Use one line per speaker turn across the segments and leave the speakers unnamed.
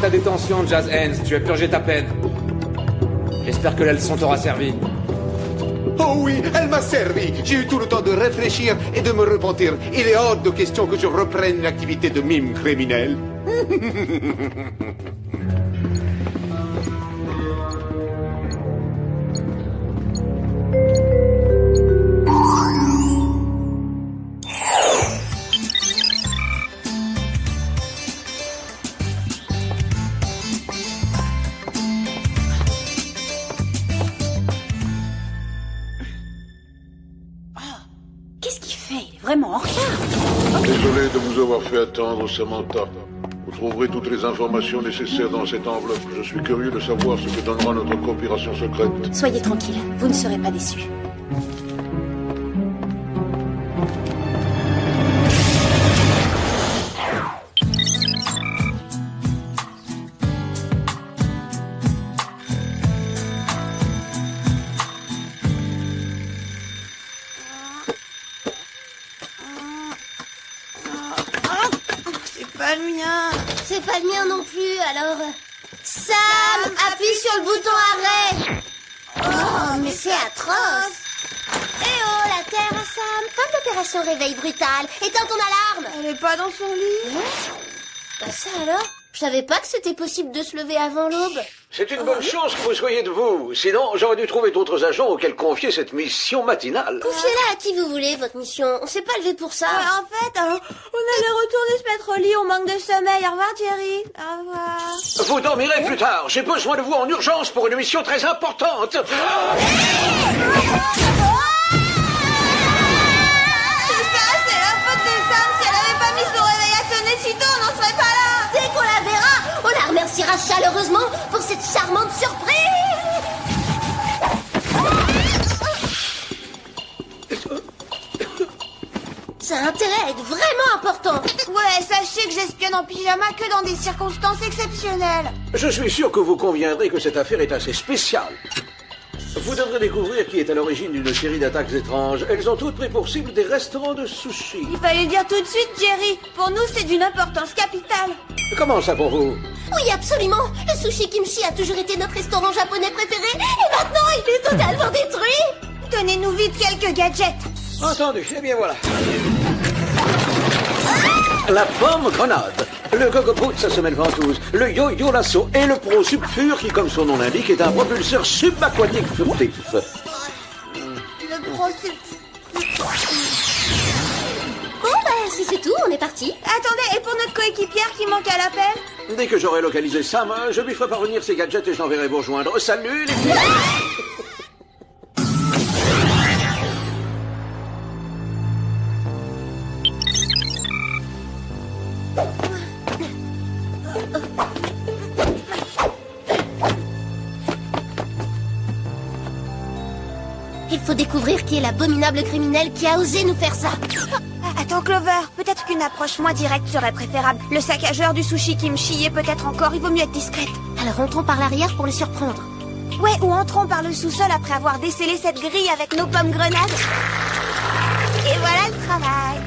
ta détention, Jazz Hands. Tu as purgé ta peine. J'espère que la leçon t'aura servi.
Oh oui, elle m'a servi. J'ai eu tout le temps de réfléchir et de me repentir. Il est hors de question que je reprenne l'activité de mime criminel.
Vraiment en retard.
Désolé de vous avoir fait attendre, Samantha. Vous trouverez toutes les informations nécessaires dans cette enveloppe. Je suis curieux de savoir ce que donnera notre coopération secrète.
Soyez tranquille, vous ne serez pas déçus.
C'est pas le mien non plus, alors... Sam, appuie sur le bouton arrêt. Oh, mais c'est atroce. Eh oh, la terre, Sam. Fin de l'opération réveil brutal. Éteins ton alarme.
Elle est pas dans son lit.
Bah ça alors? Je savais pas que c'était possible de se lever avant l'aube.
C'est une bonne chance que vous soyez debout. Sinon, j'aurais dû trouver d'autres agents auxquels confier cette mission matinale.
Confiez-la à qui vous voulez, votre mission. On s'est pas levé pour ça.
Ouais, en fait, on allait retourner se mettre au lit, on manque de sommeil. Au revoir, Jerry. Au revoir.
Vous dormirez plus tard. J'ai besoin de vous en urgence pour une mission très importante.
Tout ça, c'est la faute de Sam. Si elle avait pas mis son réveil à sonner si tôt, on n'en serait pas là.
Dès qu'on la verra, on la remerciera chaleureusement pour cette charmante surprise. Ça a intérêt à être vraiment important.
Ouais, sachez que j'espionne en pyjama que dans des circonstances exceptionnelles.
Je suis sûr que vous conviendrez que cette affaire est assez spéciale. Vous devrez découvrir qui est à l'origine d'une série d'attaques étranges. Elles ont toutes pris pour cible des restaurants de sushi.
Il fallait le dire tout de suite, Jerry. Pour nous, c'est d'une importance capitale.
Comment ça pour vous?
Oui, absolument. Le sushi kimchi a toujours été notre restaurant japonais préféré. Et maintenant, il est totalement détruit.
Donnez-nous vite quelques gadgets.
Entendu. Eh bien voilà. La pomme grenade, le gogo boot sa semelle ventouse, le yo-yo lasso et le pro subfur qui, comme son nom l'indique, est un propulseur subaquatique furtif.
Le procès...
Bon, bah, si c'est tout, on est parti.
Attendez, et pour notre coéquipière qui manque à l'appel?
Dès que j'aurai localisé Sam, je lui ferai parvenir ses gadgets et je l'enverrai vous rejoindre. Salut les filles.
Il faut découvrir qui est l'abominable criminel qui a osé nous faire ça.
Attends, Clover, peut-être qu'une approche moins directe serait préférable. Le saccageur du sushi kimchi est peut-être encore, il vaut mieux être discrète.
Alors entrons par l'arrière pour le surprendre.
Ouais, ou entrons par le sous-sol après avoir décellé cette grille avec nos pommes grenades. Et voilà le travail.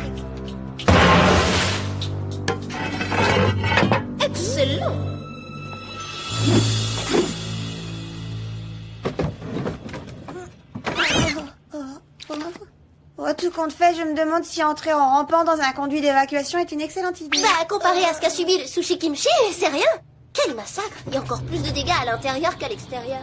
Excellent.
Tout compte fait, je me demande si entrer en rampant dans un conduit d'évacuation est une excellente idée.
Bah, comparé à ce qu'a subi le sushi kimchi, c'est rien. Quel massacre. Il y a encore plus de dégâts à l'intérieur qu'à l'extérieur.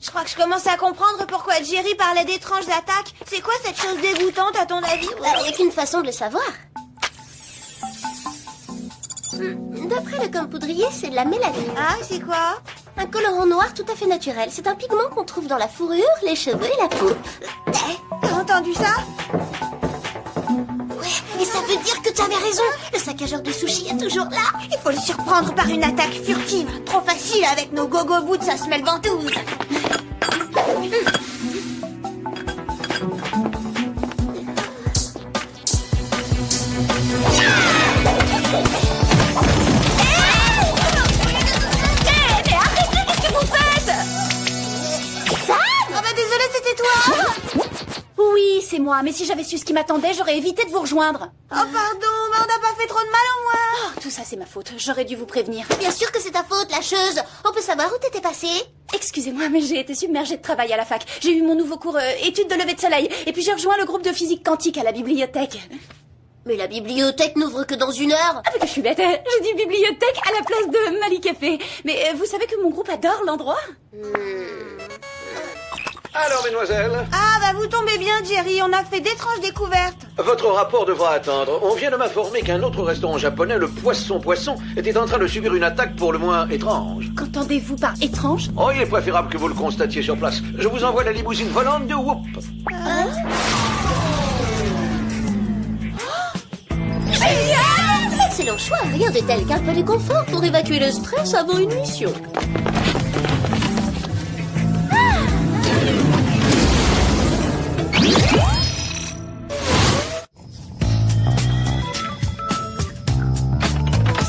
Je crois que je commence à comprendre pourquoi Jerry parlait d'étranges attaques. C'est quoi cette chose dégoûtante à ton avis?
Il n'y a qu'une façon de le savoir. D'après le compoudrier, c'est de la mélanine.
Ah, c'est quoi?
Un colorant noir tout à fait naturel. C'est un pigment qu'on trouve dans la fourrure, les cheveux et la peau.
T'as entendu ça?
Ouais, et ça veut dire que tu avais raison. Le saccageur du sushi est toujours là.
Il faut le surprendre par une attaque furtive. Trop facile avec nos gogo boots à semelle ventouse.
Excusez-moi, mais si j'avais su ce qui m'attendait, j'aurais évité de vous rejoindre.
Oh pardon, mais on n'a pas fait trop de mal au moins.
Oh, tout ça c'est ma faute, j'aurais dû vous prévenir.
Bien sûr que c'est ta faute, lâcheuse. On peut savoir où t'étais passée?
Excusez-moi, mais j'ai été submergée de travail à la fac. J'ai eu mon nouveau cours études de lever de soleil. Et puis j'ai rejoint le groupe de physique quantique à la bibliothèque.
Mais la bibliothèque n'ouvre que dans 1 heure.
Ah, mais que je suis bête, j'ai dit bibliothèque à la place de Mali Café. Mais vous savez que mon groupe adore l'endroit?
Alors, mesdemoiselles,
Ah bah vous tombez bien, Jerry, on a fait d'étranges découvertes.
votre rapport devra attendre. On vient de m'informer qu'un autre restaurant japonais, le Poisson, était en train de subir une attaque pour le moins étrange.
Qu'entendez-vous par étrange?
Oh, il est préférable que vous le constatiez sur place. Je vous envoie la limousine volante de Whoop.
Excellent choix, rien de tel qu'un peu de confort pour évacuer le stress avant une mission.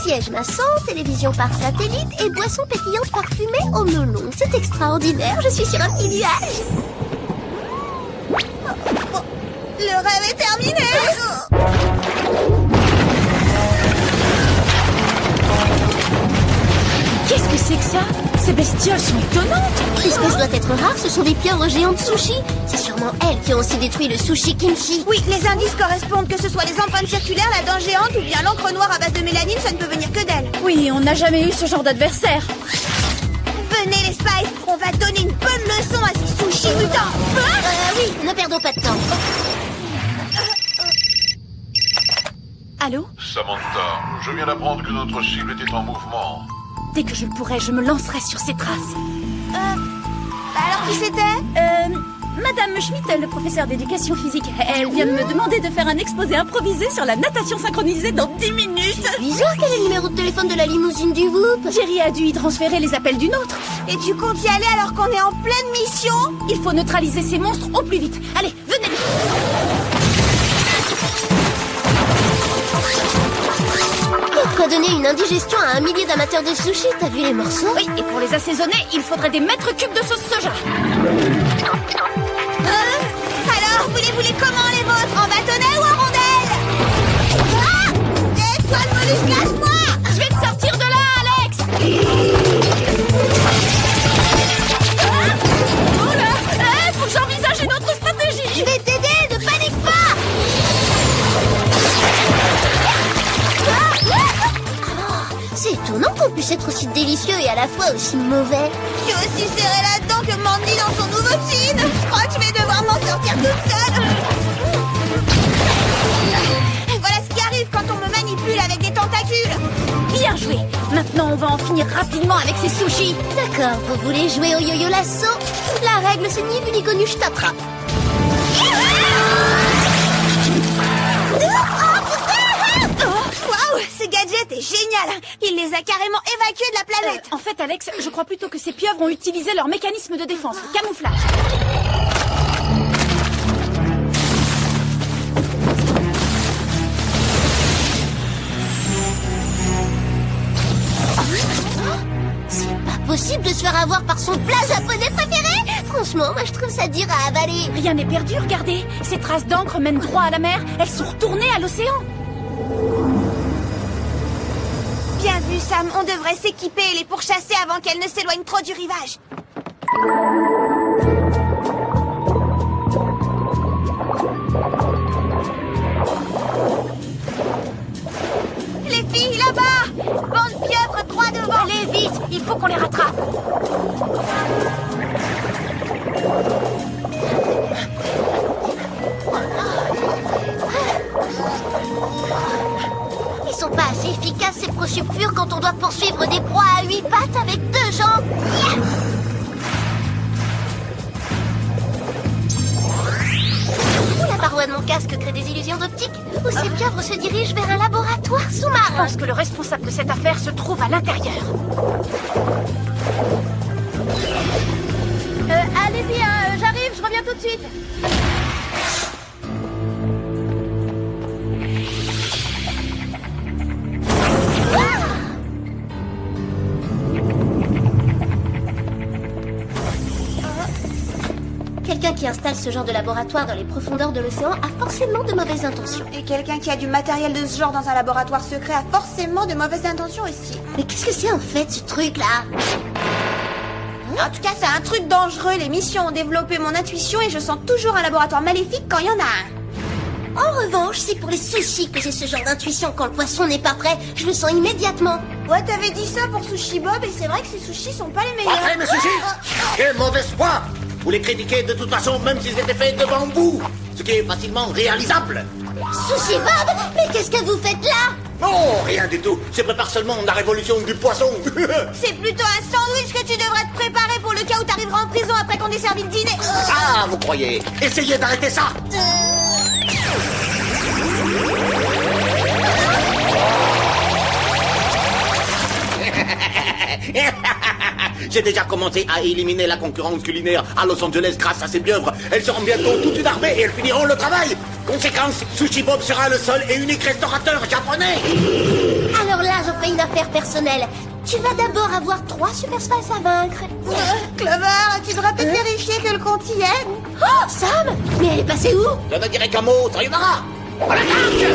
Siège maçon, télévision par satellite et boisson pétillante parfumée au melon. C'est extraordinaire, je suis sur un petit nuage.
Le rêve est terminé.
Qu'est-ce que c'est que ça? Ces bestioles sont étonnantes.
L'espèce doit être rare, ce sont des pieuvres géantes sushi. C'est sûrement elles qui ont aussi détruit le sushi kimchi.
Oui, les indices correspondent, que ce soit les empreintes circulaires, la dent géante ou bien l'encre noire à base de mélanine, ça ne peut venir que d'elle.
Oui, on n'a jamais eu ce genre d'adversaire.
Venez les Spice, on va donner une bonne leçon à ces sushis mutants.
Oui, ne perdons pas de temps.
Allô?
Samantha, je viens d'apprendre que notre cible était en mouvement.
Dès que je le pourrai, je me lancerai sur ses traces.
Alors qui c'était?
Madame Schmidt, le professeur d'éducation physique, elle vient de me demander de faire un exposé improvisé sur la natation synchronisée dans 10 minutes.
Bizarre qu'elle ait le numéro de téléphone de la limousine du Whoop.
Jerry a dû y transférer les appels d'une autre.
Et tu comptes y aller alors qu'on est en pleine mission?
Il faut neutraliser ces monstres au plus vite. Allez, venez.
Et quoi donner une indigestion à 1 millier d'amateurs de sushi? T'as vu les morceaux?
Oui, et pour les assaisonner, il faudrait des mètres cubes de sauce soja.
Alors, voulez-vous comment les vôtres? En bâtonnet ou en rondelle? Ah! Toi, le mollusque, lâche-moi!
Je vais te sortir de là, Alex. Oh là, faut que j'envisage une autre stratégie.
Je vais t'aider, ne panique pas! C'est étonnant qu'on puisse être aussi délicieux et à la fois aussi mauvais.
Je suis aussi serré là-dedans que Mandy dans son nouveau jean. Je crois que je vais devoir m'en sortir toute seule. Et voilà ce qui arrive quand on me manipule avec des tentacules.
Bien joué. Maintenant, on va en finir rapidement avec ces sushis.
D'accord, vous voulez jouer au yo-yo lasso? La règle, c'est ni vu ni connu, je t'attrape.
Waouh, ce gadget est génial. Il les a carrément évacués de la planète.
En fait, Alex, je crois plutôt que ces pieuvres ont utilisé leur mécanisme de défense, le camouflage.
C'est pas possible de se faire avoir par son plat japonais préféré. Franchement, moi je trouve ça dur à avaler.
Rien n'est perdu, regardez. Ces traces d'encre mènent droit à la mer. Elles sont retournées à l'océan.
Bien vu, Sam. On devrait s'équiper et les pourchasser avant qu'elles ne s'éloignent trop du rivage. Les filles, là-bas! Bande pieuvre droit devant!
Allez, vite. Il faut qu'on les rattrape.
Ils sont pas assez efficaces ces prosulfures quand on doit poursuivre des proies à 8 pattes avec 2 jambes. Yeah! Ou la paroi de mon casque crée des illusions d'optique, ou ces pieuvres se dirigent vers un laboratoire
Je
sous-marin.
pense que le responsable de cette affaire se trouve à l'intérieur. Allez-y, j'arrive, je reviens tout de suite.
quelqu'un qui installe ce genre de laboratoire dans les profondeurs de l'océan a forcément de mauvaises intentions.
Et quelqu'un qui a du matériel de ce genre dans un laboratoire secret a forcément de mauvaises intentions aussi.
Mais qu'est-ce que c'est en fait, ce truc-là?
En tout cas, c'est un truc dangereux. Les missions ont développé mon intuition et je sens toujours un laboratoire maléfique quand il y en a un.
En revanche, c'est pour les sushis que j'ai ce genre d'intuition. Quand le poisson n'est pas prêt, je le sens immédiatement.
Ouais, t'avais dit ça pour Sushi Bob et c'est vrai que ces sushis sont pas les meilleurs.
Après, mes sushis! Quelle mauvaise foi! Vous les critiquez de toute façon, même s'ils étaient faits de bambou, ce qui est facilement réalisable.
Sushi Bob, mais qu'est-ce que vous faites là?
Non, rien du tout. Je prépare seulement la révolution du poisson.
C'est plutôt un sandwich que tu devrais te préparer pour le cas où t'arriveras en prison après qu'on ait servi le dîner.
Ah, vous croyez? Essayez d'arrêter ça. J'ai déjà commencé à éliminer la concurrence culinaire à Los Angeles grâce à ces pieuvres. Elles seront bientôt toute une armée et elles finiront le travail. Conséquence, Sushi Bob sera le seul et unique restaurateur japonais.
Alors là, j'en fais une affaire personnelle. Tu vas d'abord avoir 3 Super Spice à vaincre.
Clover, tu devrais peut-être vérifier que le compte y est.
Oh, Sam! Mais elle est passée où?
Je ne dirai qu'un mot, sayonara. À l'attaque!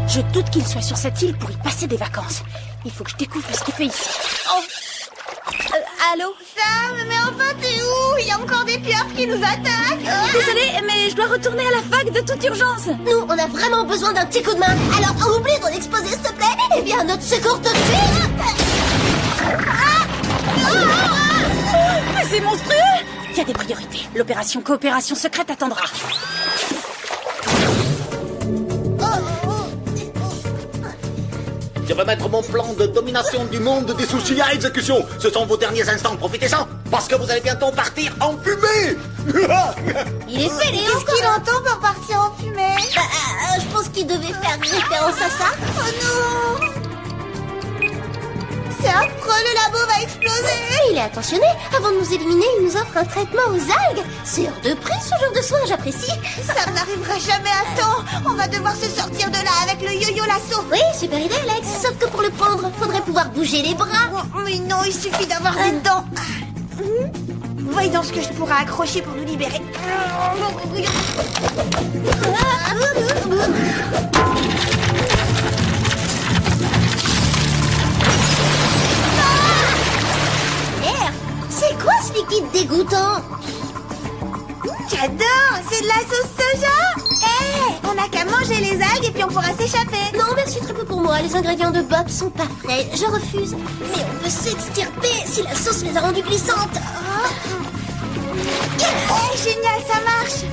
Je doute qu'il soit sur cette île pour y passer des vacances. Il faut que je découvre ce qu'il fait ici.
Oh. Allô? Sam, mais enfin t'es où? Il y a encore des pieuvres qui nous attaquent.
Désolée, mais je dois retourner à la fac de toute urgence.
Nous, on a vraiment besoin d'un petit coup de main. Alors, oublie ton exposé, s'il te plaît, et viens à notre secours tout de suite.
Mais c'est monstrueux! Il y a des priorités. L'opération coopération secrète attendra.
Je vais mettre mon plan de domination du monde des sushis à exécution. Ce sont vos derniers instants, profitez-en, parce que vous allez bientôt partir en fumée.
Il est fêlé
Qu'est-ce
encore.
qu'il entend par partir en fumée?
Je pense qu'il devait faire référence à ça.
Oh non! C'est affreux, le labo va exploser!
Mais il est attentionné. Avant de nous éliminer, il nous offre un traitement aux algues. C'est hors de prix, ce genre de soin, j'apprécie.
Ça n'arrivera jamais à temps! On va devoir se sortir de là avec le yo-yo lasso!
Oui, super idée, Alex. Sauf que pour le prendre, faudrait pouvoir bouger les bras.
Oh, mais non, il suffit d'avoir des dents! Voyons donc ce que je pourrais accrocher pour nous libérer.
C'est quoi ce liquide dégoûtant?
J'adore! C'est de la sauce soja! On n'a qu'à manger les algues et puis on pourra s'échapper!
Non, merci, très peu pour moi. Les ingrédients de Bob sont pas frais. Je refuse. Mais on peut s'extirper si la sauce les a rendues glissantes.
Génial, ça marche!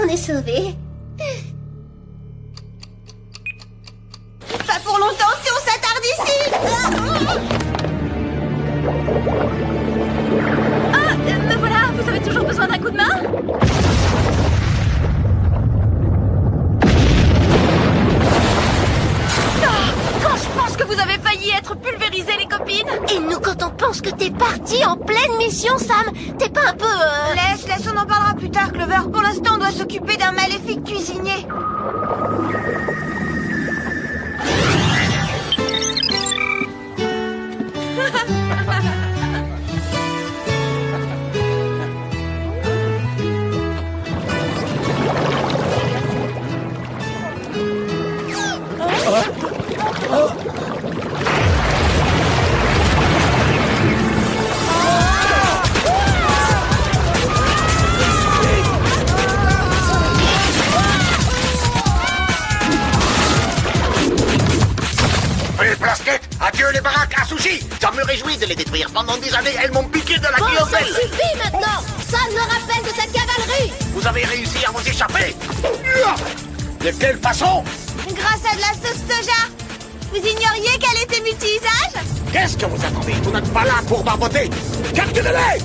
On est sauvés.
Pas pour longtemps si on s'attarde ici!
Me voilà, vous avez toujours besoin d'un coup de main? Quand je pense que vous avez failli être pulvérisés, les copines!
Et nous, quand on pense que t'es parti en pleine mission, Sam, t'es pas un peu...
Laisse, on en parlera plus tard, Clover. Pour l'instant, on doit s'occuper d'un maléfique cuisinier.
Oui, Plasquette, adieu les baraques à sushi. Je me réjouis de les détruire. Pendant des années, elles m'ont piqué de la
Bon, ça
clientèle.
suffit maintenant. Sam me rappelle de ta cavalerie.
Vous avez réussi à vous échapper. De quelle façon?
Grâce à de la sauce soja. Vous ignoriez qu'elle était multi-usage?
Qu'est-ce que vous attendez? Vous n'êtes pas là pour barboter. Capturez-les!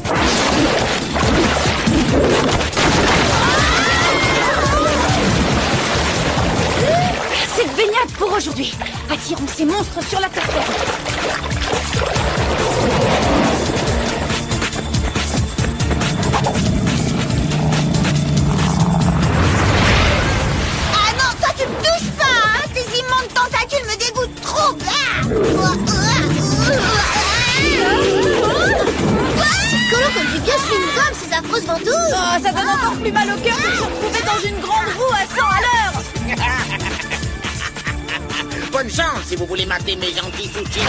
C'est de baignade pour aujourd'hui. Attirons ces monstres sur la terre ferme.
Ah non, toi tu me touches pas, hein. Tes immondes tentacules me dégoûtent trop.
C'est collant comme du vieux chewing-gum, ces affreuses ventouses.
Oh, ça donne encore plus mal au cœur de se retrouver dans une grande roue à 100 à l'heure.
Bonne chance si vous voulez mater mes gentils sushis.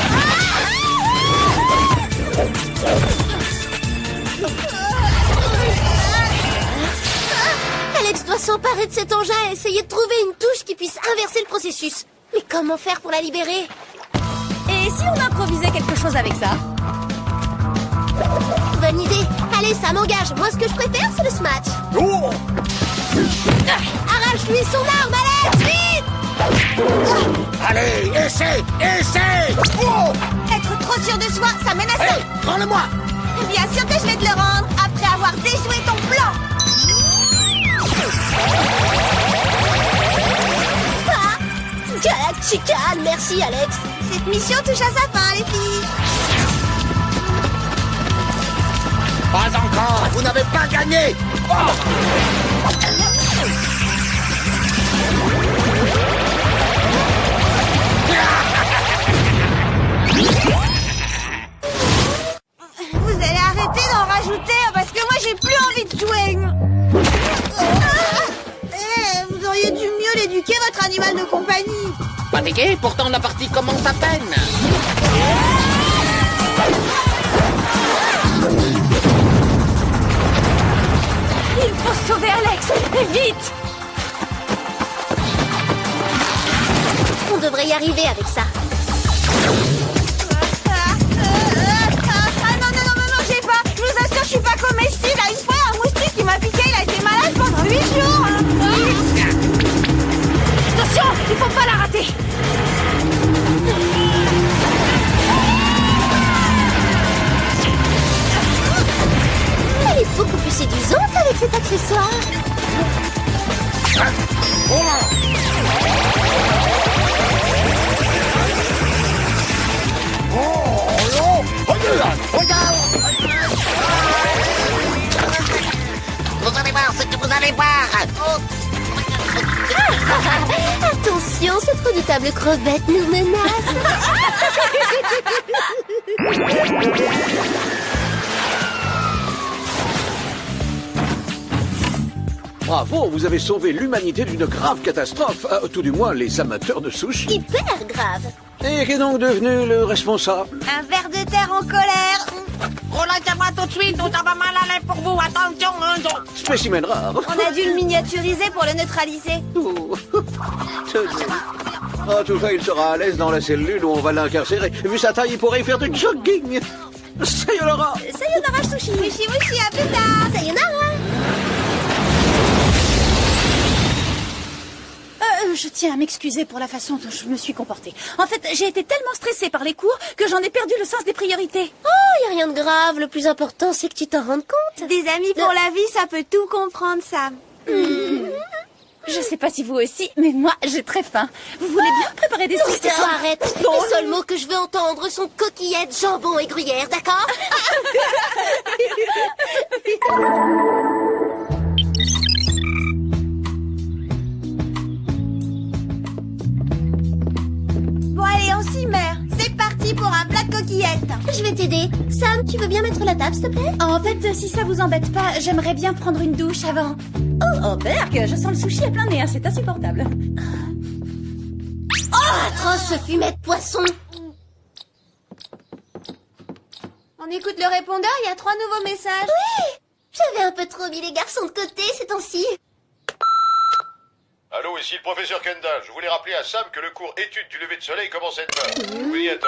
Alex doit s'emparer de cet engin et essayer de trouver une touche qui puisse inverser le processus. Mais comment faire pour la libérer?
Et si on improvisait quelque chose avec ça?
Bonne idée. Allez, ça m'engage. Moi, ce que je préfère, c'est le smash.
Oh!
Arrache-lui son arme, Alex, vite!
Allez, essaie! Essaie! Oh!
Être trop sûr de soi, ça menace.
Hey, prends-le-moi!
Bien sûr que je vais te le rendre, après avoir déjoué ton plan.
Ah! Galactical, merci, Alex.
Cette mission touche à sa fin, les filles.
Pas encore! Vous n'avez pas gagné! Oh!
Vous allez arrêter d'en rajouter, parce que moi, j'ai plus envie de jouer. Vous auriez dû mieux l'éduquer, votre animal de compagnie.
Fatigué? Pourtant la partie commence à peine.
Il faut sauver Alex. Et vite.
On devrait y arriver avec ça.
Ah non, mangez pas. Je vous assure, je suis pas comestible. Une fois, un moustique qui m'a piqué, il a été malade pendant 8 jours.
Attention, il faut pas la rater.
Elle est beaucoup plus séduisante avec cet accessoire.
Vous allez voir ce que vous allez voir.
Attention, cette redoutable crevette nous menace.
Bravo, vous avez sauvé l'humanité d'une grave catastrophe. Tout du moins, les amateurs de sushi.
Hyper grave.
Et qui est donc devenu le responsable?
Un ver de terre en colère.
Relâchez-moi tout de suite, ça va mal aller pour vous. Attention, hein, donc.
Spécimen rare.
On a dû le miniaturiser pour le neutraliser.
Oh. En tout cas, il sera à l'aise dans la cellule où on va l'incarcérer. Vu sa taille, il pourrait y faire du jogging. Sayonara.
Sayonara sushi. Wishi wishi, à plus tard.
Sayonara.
Je tiens à m'excuser pour la façon dont je me suis comportée. En fait, j'ai été tellement stressée par les cours que j'en ai perdu le sens des priorités.
Oh, y a rien de grave. Le plus important, c'est que tu t'en rendes compte.
Des amis pour la vie, ça peut tout comprendre, Sam.
Je sais pas si vous aussi, mais moi, j'ai très faim. Vous voulez bien préparer des
Non,
sushis?
tais-toi, arrête. Les seuls mots que je veux entendre sont coquillettes, jambon et gruyère, d'accord?
Bon, allez, on s'y met. C'est parti pour un plat de coquillettes.
Je vais t'aider. Sam, tu veux bien mettre la table, s'il te plaît?
En fait, si ça vous embête pas, j'aimerais bien prendre une douche avant. Oh, Berg, je sens le sushi à plein nez, hein, c'est insupportable.
Oh, atroce ce fumet de poisson.
On écoute le répondeur, il y a 3 nouveaux messages.
Oui, j'avais un peu trop mis les garçons de côté ces temps-ci.
Allô, ici le professeur Kendall. Je voulais rappeler à Sam que le cours étude du lever de soleil commençait demain. Oui, attends.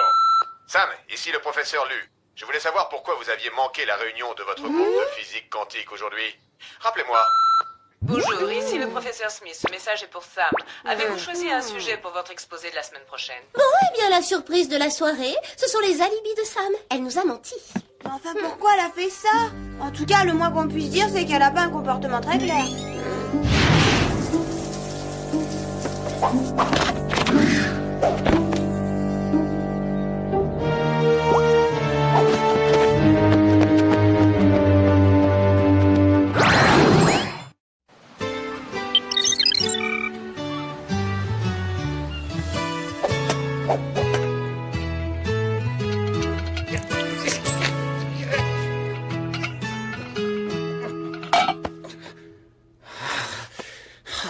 Sam, ici le professeur Lu. Je voulais savoir pourquoi vous aviez manqué la réunion de votre groupe de physique quantique aujourd'hui. Rappelez-moi.
Bonjour, ici le professeur Smith. Ce message est pour Sam. Avez-vous choisi un sujet pour votre exposé de la semaine prochaine?
Bon, eh bien, la surprise de la soirée, ce sont les alibis de Sam. Elle nous a menti.
Mais enfin, pourquoi elle a fait ça? En tout cas, le moins qu'on puisse dire, c'est qu'elle a pas un comportement très clair.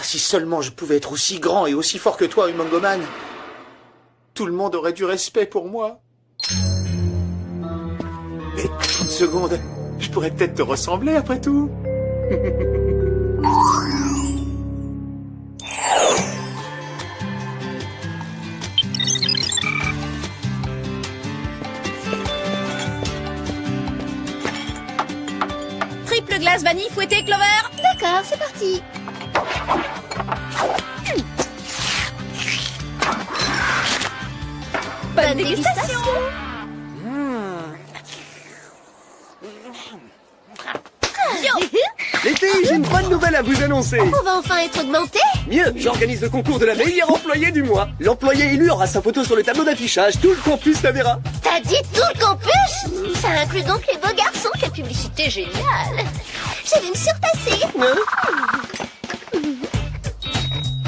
Si seulement je pouvais être aussi grand et aussi fort que toi, Humongoman. Tout le monde aurait du respect pour moi. Mais 30 secondes, je pourrais peut-être te ressembler après tout.
Triple glace vanille fouettée, Clover.
D'accord, c'est parti.
Bonne dégustation.
Les filles, j'ai une bonne nouvelle à vous annoncer.
On va enfin être augmenté.
Mieux, j'organise le concours de la meilleure employée du mois. L'employé élu aura sa photo sur le tableau d'affichage. Tout le campus la verra.
T'as dit tout le campus? Ça inclut donc les beaux garçons. Quelle publicité géniale. Je vais me surpasser.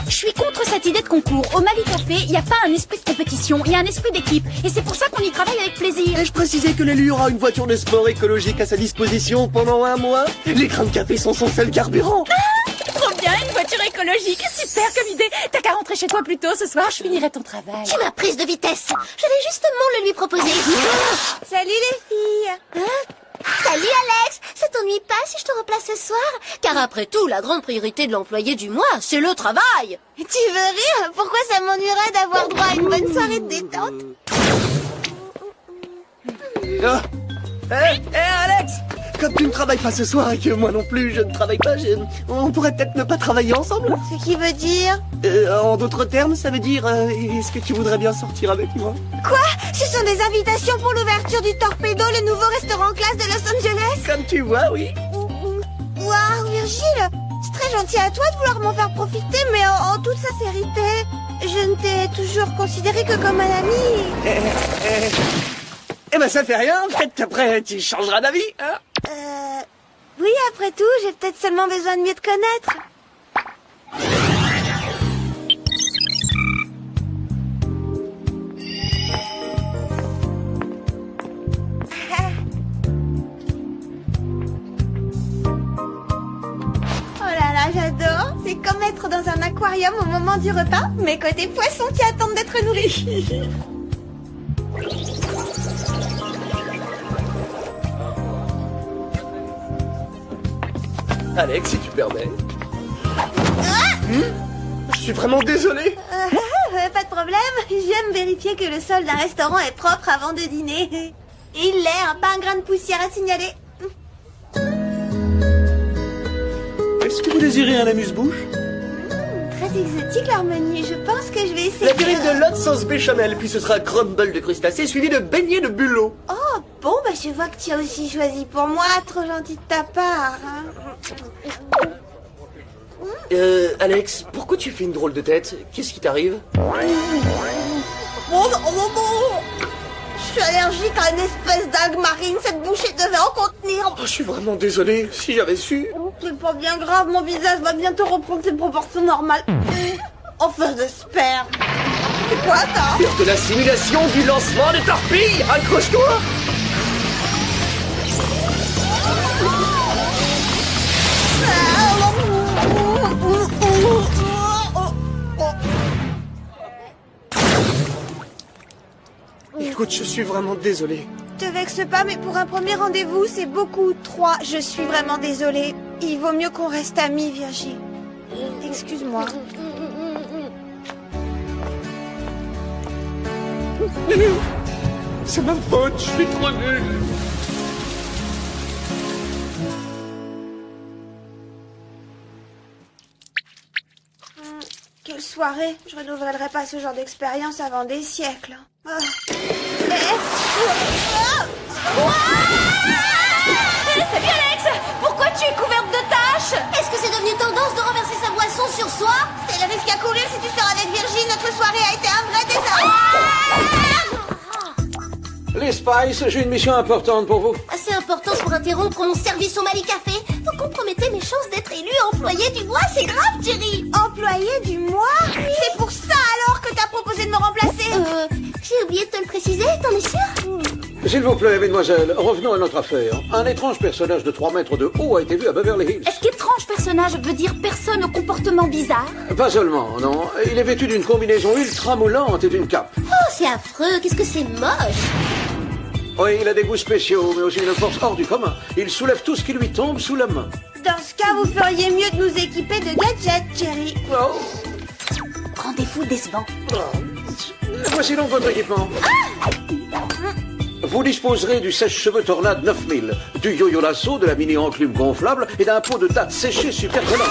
Je suis contre cette idée de concours. Au Mali Café, il n'y a pas un esprit de compétition, il y a un esprit d'équipe. Et c'est pour ça qu'on y travaille avec plaisir.
Ai-je précisé que l'élu aura une voiture de sport écologique à sa disposition pendant un mois? Les grains de café sont son seul carburant.
Trop bien, une voiture écologique. Super comme idée. T'as qu'à rentrer chez toi plus tôt ce soir, je finirai ton travail.
Tu m'as prise de vitesse. Je vais justement le lui proposer.
Salut les filles.
Hein? Salut Alex. Ça t'ennuie pas si je te replace ce soir? Car après tout, la grande priorité de l'employé du mois, c'est le travail.
Tu veux rire? Pourquoi ça m'ennuierait d'avoir droit à une bonne soirée de détente?
Alex! Comme tu ne travailles pas ce soir et que moi non plus je ne travaille pas, on pourrait peut-être ne pas travailler ensemble?
Ce qui veut dire?
En d'autres termes, ça veut dire est-ce que tu voudrais bien sortir avec moi?
Quoi? Ce sont des invitations pour l'ouverture du Torpedo, le nouveau restaurant classe de Los Angeles?
Comme tu vois, oui.
Waouh, Virgile! C'est très gentil à toi de vouloir m'en faire profiter, mais en toute sincérité, je ne t'ai toujours considéré que comme un ami.
Eh ben ça fait rien, peut-être qu'après tu changeras d'avis, hein?
Oui, après tout, j'ai peut-être seulement besoin de mieux te connaître. Oh là là, j'adore. C'est comme être dans un aquarium au moment du repas, mais côté poissons qui attendent d'être nourris.
Alex, si tu permets. Je suis vraiment désolé.
Pas de problème. J'aime vérifier que le sol d'un restaurant est propre avant de dîner. Il l'est, hein, pas un grain de poussière à signaler.
Est-ce que vous désirez un amuse-bouche?
Très exotique leur menu. Je pense que je vais essayer.
La terrine de lot sauce béchamel, puis ce sera crumble de crustacés suivi de beignets de bulot.
Oh, bon, bah je vois que tu as aussi choisi pour moi. Trop gentil de ta part. Hein.
Alex, pourquoi tu fais une drôle de tête? Qu'est-ce qui t'arrive?
Je suis allergique à une espèce d'algue marine. Cette bouchée devait en contenir.
Oh, je suis vraiment désolé. Si j'avais su...
C'est pas bien grave, mon visage va bientôt reprendre ses proportions normales. Enfin, j'espère. C'est quoi ça?
L'heure de la simulation du lancement des torpilles. Accroche-toi. Écoute, je suis vraiment désolé.
Te vexe pas, mais pour un premier rendez-vous, c'est beaucoup. 3, je suis vraiment désolée. Il vaut mieux qu'on reste amis, Virgile. Excuse-moi.
C'est ma faute, je suis trop nul.
Quelle soirée. Je renouvellerai pas ce genre d'expérience avant des siècles. Ah.
Salut Alex! Pourquoi tu es couverte de taches?
Est-ce que c'est devenu tendance de renverser sa boisson sur soi?
C'est le risque à courir si tu sors avec Virginie. Notre soirée a été un vrai désastre.
Les Spice, j'ai une mission importante pour vous.
Assez important pour interrompre mon service au Mali Café. Vous compromettez mes chances d'être élu employé du mois, c'est grave, Jerry.
Employé du mois? C'est pour ça alors que t'as proposé de me remplacer?
J'ai oublié de te le préciser, t'en es sûr?
S'il vous plaît, mesdemoiselles, revenons à notre affaire. Un étrange personnage de 3 mètres de haut a été vu à Beverly Hills.
Est-ce qu'étrange personnage veut dire personne au comportement bizarre?
Pas seulement, non. Il est vêtu d'une combinaison ultra moulante et d'une cape.
Oh, c'est affreux, qu'est-ce que c'est moche.
Oui, il a des goûts spéciaux, mais aussi une force hors du commun. Il soulève tout ce qui lui tombe sous la main.
Dans ce cas, vous feriez mieux de nous équiper de gadgets, Jerry.
Oh.
Rendez-vous décevant.
Voici donc votre équipement. Vous disposerez du sèche-cheveux Tornade 9000, du yo-yo lasso, de la mini-enclume gonflable et d'un pot de date séchée super collant.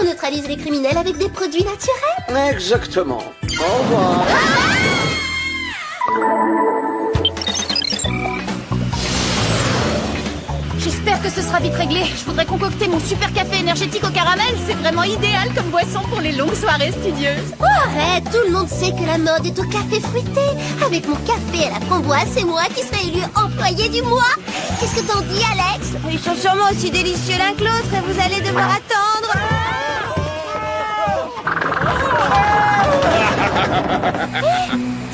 On neutralise les criminels avec des produits naturels.
Exactement. Au revoir.
J'espère que ce sera vite réglé. Je voudrais concocter mon super café énergétique au caramel. C'est vraiment idéal comme boisson pour les longues soirées studieuses.
Oh, arrête, tout le monde sait que la mode est au café fruité. Avec mon café à la framboise, c'est moi qui serai élu employé du mois. Qu'est-ce que t'en dis, Alex?
Ils sont sûrement aussi délicieux l'un que l'autre et vous allez devoir attendre.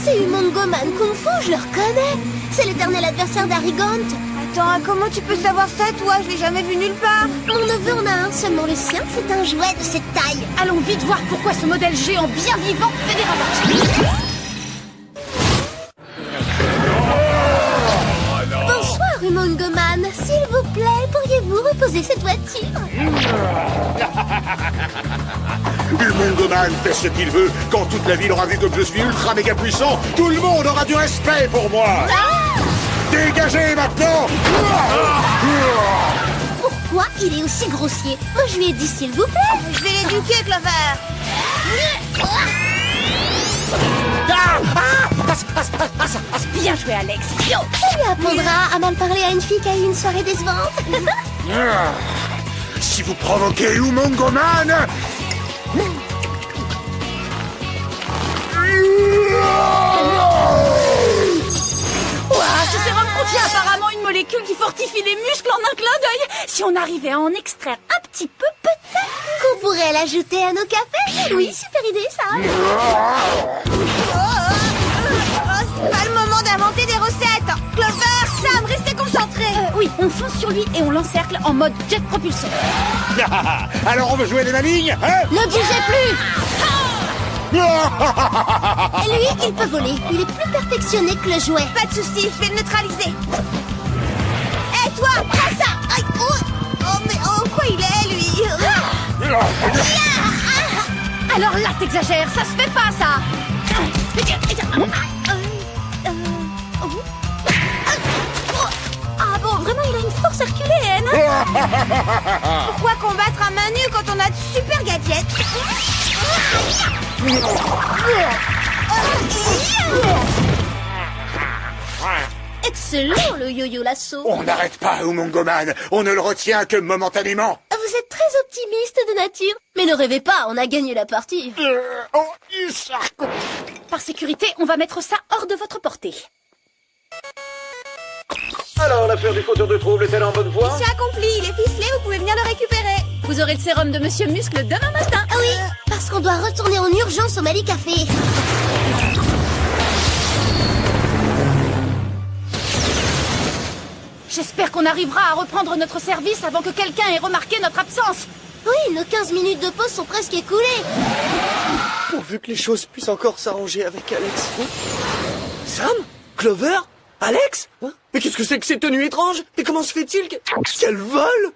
C'est Umongoman Kung Fu, je le reconnais. C'est l'éternel adversaire d'Arigant.
Attends, comment tu peux savoir ça, toi? Je l'ai jamais vu nulle part.
Mon neveu en a un, seulement le sien, c'est un jouet de cette taille.
Allons vite voir pourquoi ce modèle géant bien vivant fait des ravages.
Bonsoir, Umongoman. S'il vous plaît, pourriez-vous reposer cette voiture?
Umongoman fait ce qu'il veut. Quand toute la ville aura vu que je suis ultra méga puissant, tout le monde aura du respect pour moi. Dégagez maintenant!
Pourquoi il est aussi grossier? Moi, je lui ai dit s'il vous plaît.
Je vais l'éduquer, Clover.
Bien joué, Alex. Yo.
Ça lui apprendra à mal parler à une fille qui a eu une soirée décevante.
Si vous provoquez Umongoman...
Ce sérum contient apparemment une molécule qui fortifie les muscles en un clin d'œil. Si on arrivait à en extraire un petit peu, peut-être
qu'on pourrait l'ajouter à nos cafés. Oui, super idée, ça.
C'est pas le moment d'inventer des recettes. Clover, Sam, restez concentrés.
Oui, on fonce sur lui et on l'encercle en mode jet propulseur.
Alors on veut jouer les malignes, hein?
Ne bougez plus. Et lui, il peut voler. Il est plus perfectionné que le jouet.
Pas de soucis, je vais le neutraliser. Hé, toi, prends ça. Aïe, mais quoi il est, lui?
Alors là, t'exagères, ça se fait pas, ça. Ah bon, vraiment, il a une force herculéenne.
Pourquoi combattre à main nue quand on a de super gadgets?
Excellent, le yo-yo lasso.
On n'arrête pas, Umongoman. On ne le retient que momentanément.
Vous êtes très optimiste de nature. Mais ne rêvez pas, on a gagné la partie.
Par sécurité, on va mettre ça hors de votre portée.
Alors, l'affaire du fauteur de trouble est-elle en bonne voie?
Mission accomplie, il est ficelé, vous pouvez venir le récupérer.
Vous aurez le sérum de Monsieur Muscle demain matin.
Ah oui, parce qu'on doit retourner en urgence au Mali Café.
J'espère qu'on arrivera à reprendre notre service avant que quelqu'un ait remarqué notre absence.
Oui, nos 15 minutes de pause sont presque écoulées.
Pourvu que les choses puissent encore s'arranger avec Alex. Sam? Clover? Alex? Mais qu'est-ce que c'est que ces tenues étranges? Et comment se fait-il qu'elles volent?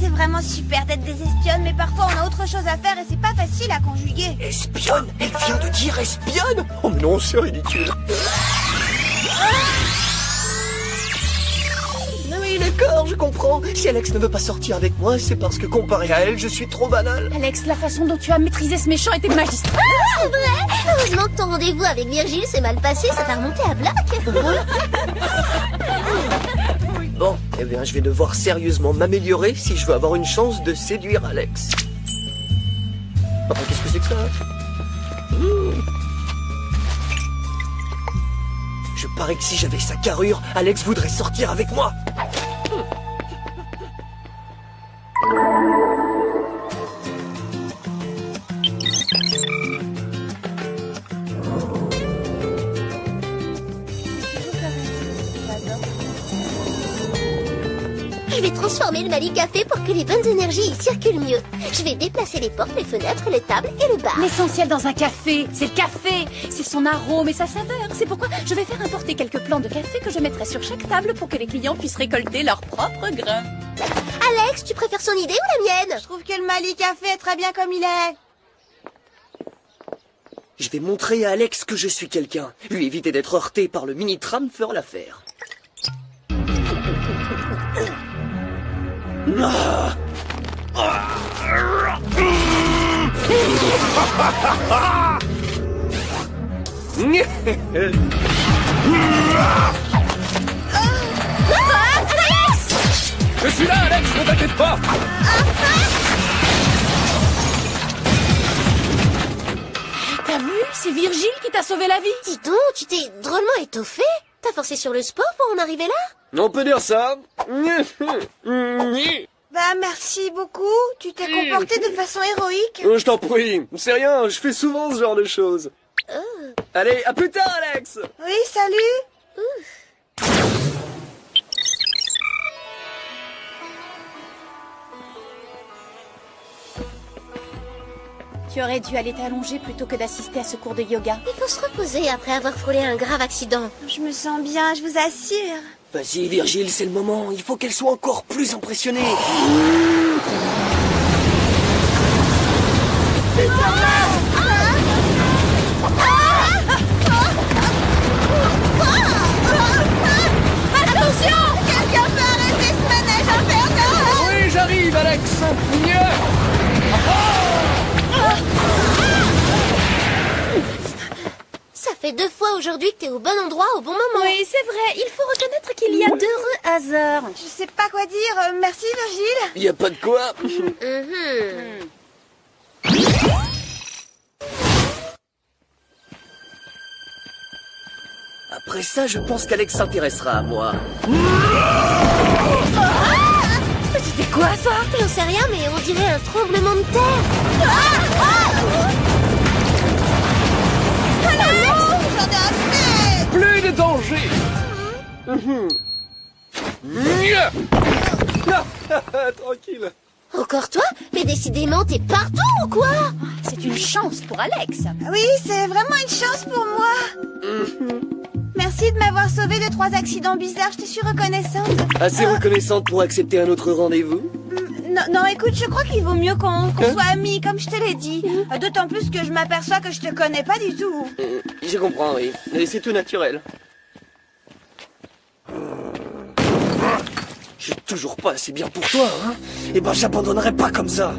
C'est vraiment super d'être des espionnes, mais parfois on a autre chose à faire et c'est pas facile à conjuguer.
Espionne? Elle vient de dire espionne? Oh mais non, c'est ridicule. Oui, d'accord, je comprends. Si Alex ne veut pas sortir avec moi, c'est parce que comparé à elle, je suis trop banal.
Alex, la façon dont tu as maîtrisé ce méchant était magistrale.
Ah, c'est vrai. Heureusement que ton rendez-vous avec Virgile s'est mal passé, ça t'a remonté à bloc.
Bon, eh bien, je vais devoir sérieusement m'améliorer si je veux avoir une chance de séduire Alex. Oh, qu'est-ce que c'est que ça? Je parie que si j'avais sa carrure, Alex voudrait sortir avec moi.
Je vais transformer le Mali Café pour que les bonnes énergies y circulent mieux. Je vais déplacer les portes, les fenêtres, les tables et le bar.
L'essentiel dans un café, c'est le café. C'est son arôme et sa saveur. C'est pourquoi je vais faire importer quelques plants de café que je mettrai sur chaque table pour que les clients puissent récolter leurs propres grains.
Alex, tu préfères son idée ou la mienne?
Je trouve que le Mali Café est très bien comme il est.
Je vais montrer à Alex que je suis quelqu'un. Lui éviter d'être heurté par le mini-tram fera l'affaire.
Je suis là, Alex, ne t'inquiète pas.
T'as vu? C'est Virgile qui t'a sauvé la vie.
Dis donc, tu t'es drôlement étoffé. T'as forcé sur le sport pour en arriver là?
On peut dire ça.
Bah merci beaucoup, tu t'es comporté de façon héroïque.
Je t'en prie, c'est rien, je fais souvent ce genre de choses. Allez, à plus tard, Alex.
Oui, salut.
Tu aurais dû aller t'allonger plutôt que d'assister à ce cours de yoga.
Il faut se reposer après avoir frôlé un grave accident.
Je me sens bien, je vous assure.
Vas-y, Virgile, c'est le moment. Il faut qu'elle soit encore plus impressionnée.
Attention! Quelqu'un peut arrêter ce manège infernal!
Oui, j'arrive, Alex.
Ça fait 2 fois aujourd'hui que t'es au bon endroit au bon moment.
Oui, c'est vrai. Il faut reconnaître qu'il y a d'heureux hasards.
Je sais pas quoi dire. Merci Virgile.
Y a pas de quoi. Après ça, je pense qu'Alex s'intéressera à moi.
C'était quoi ça? J'en sais rien, mais on dirait un tremblement de terre.
J'en ai assez.
Plus de danger.
Tranquille.
Encore toi? Mais décidément, t'es partout ou quoi?
C'est une chance pour Alex.
Oui, c'est vraiment une chance pour moi. Merci de m'avoir sauvé de 3 accidents bizarres, je te suis reconnaissante.
Assez reconnaissante pour accepter un autre rendez-vous?
Non, écoute, je crois qu'il vaut mieux qu'on soit amis, comme je te l'ai dit. D'autant plus que je m'aperçois que je te connais pas du tout.
Je comprends, oui. Et c'est tout naturel. Je suis toujours pas assez bien pour toi, hein? Eh ben, j'abandonnerai pas comme ça.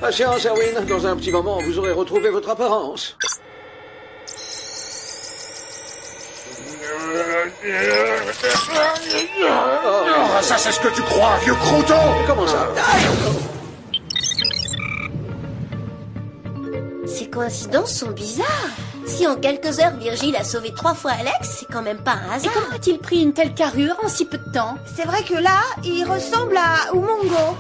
Patience, Erwin. Dans un petit moment, vous aurez retrouvé votre apparence.
Ah, ça c'est ce que tu crois, vieux croton!
Comment ça?
Ces coïncidences sont bizarres. Si en quelques heures Virgile a sauvé 3 fois Alex, c'est quand même pas un
Et
hasard.
comment a-t-il pris une telle carrure en si peu de temps?
C'est vrai que là, il ressemble à Umongo.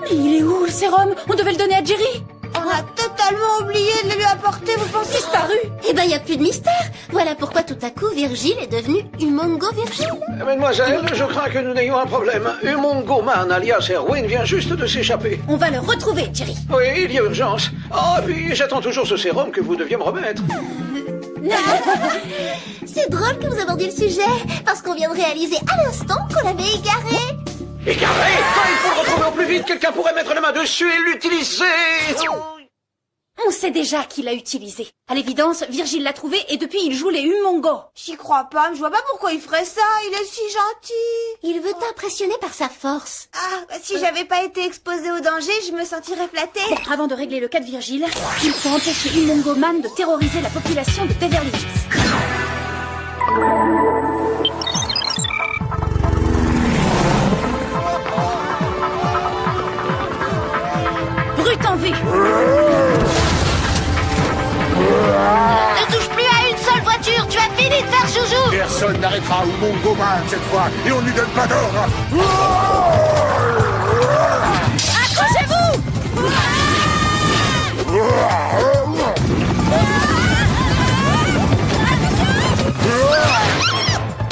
Mais il est où, le sérum? On devait le donner à Jerry.
Oh On a totalement oublié de les lui apporter, vous pensez?
Disparu.
Eh ben, y a plus de mystère. Voilà pourquoi tout à coup, Virgile est devenu Humongo Virgile.
Mademoiselle, je crains que nous n'ayons un problème. Humongo Man, alias Erwin, vient juste de s'échapper.
On va le retrouver, Jerry.
Oui, il y a urgence. Oh, puis j'attends toujours ce sérum que vous deviez me remettre.
C'est drôle que vous abordiez le sujet, parce qu'on vient de réaliser à l'instant qu'on l'avait égaré.
Égaré? Il faut le retrouver au plus vite. Quelqu'un pourrait mettre la main dessus et l'utiliser.
On sait déjà qui l'a utilisé. À l'évidence, Virgile l'a trouvé et depuis il joue les Humongo.
J'y crois pas, mais je vois pas pourquoi il ferait ça, il est si gentil.
Il veut t'impressionner par sa force.
Ah, bah, si j'avais pas été exposée au danger, je me sentirais flattée.
Bon, avant de régler le cas de Virgile, il faut empêcher Humongo Man de terroriser la population de Beverly Hills. Brute en vue.
Ne touche plus à une seule voiture, tu as fini de faire joujou.
Personne n'arrêtera Humongo Man cette fois, et on ne lui donne pas d'ordre.
Accrochez-vous.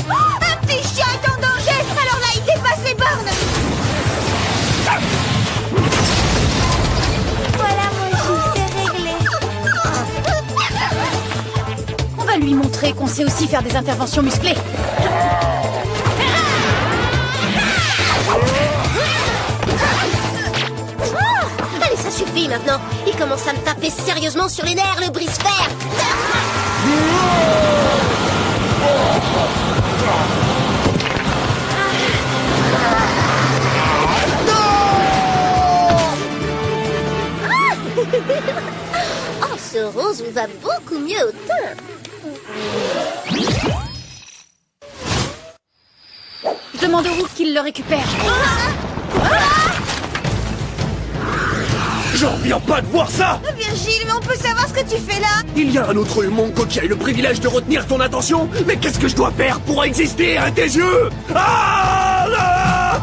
Un petit chien est en danger, alors là il dépasse les bornes. Voilà mon chou, c'est réglé.
On va lui montrer qu'on sait aussi faire des interventions musclées.
Allez, ça suffit maintenant. Il commence à me taper sérieusement sur les nerfs, le brise-fer. Oh, ce rose lui va beaucoup mieux au teint.
Je demande au Hulk qu'il le récupère.
J'en reviens pas de voir ça.
Virgile, mais on peut savoir ce que tu fais là?
Il y a un autre Humongo qui a eu le privilège de retenir ton attention. Mais qu'est-ce que je dois faire pour exister à tes yeux? Ah là.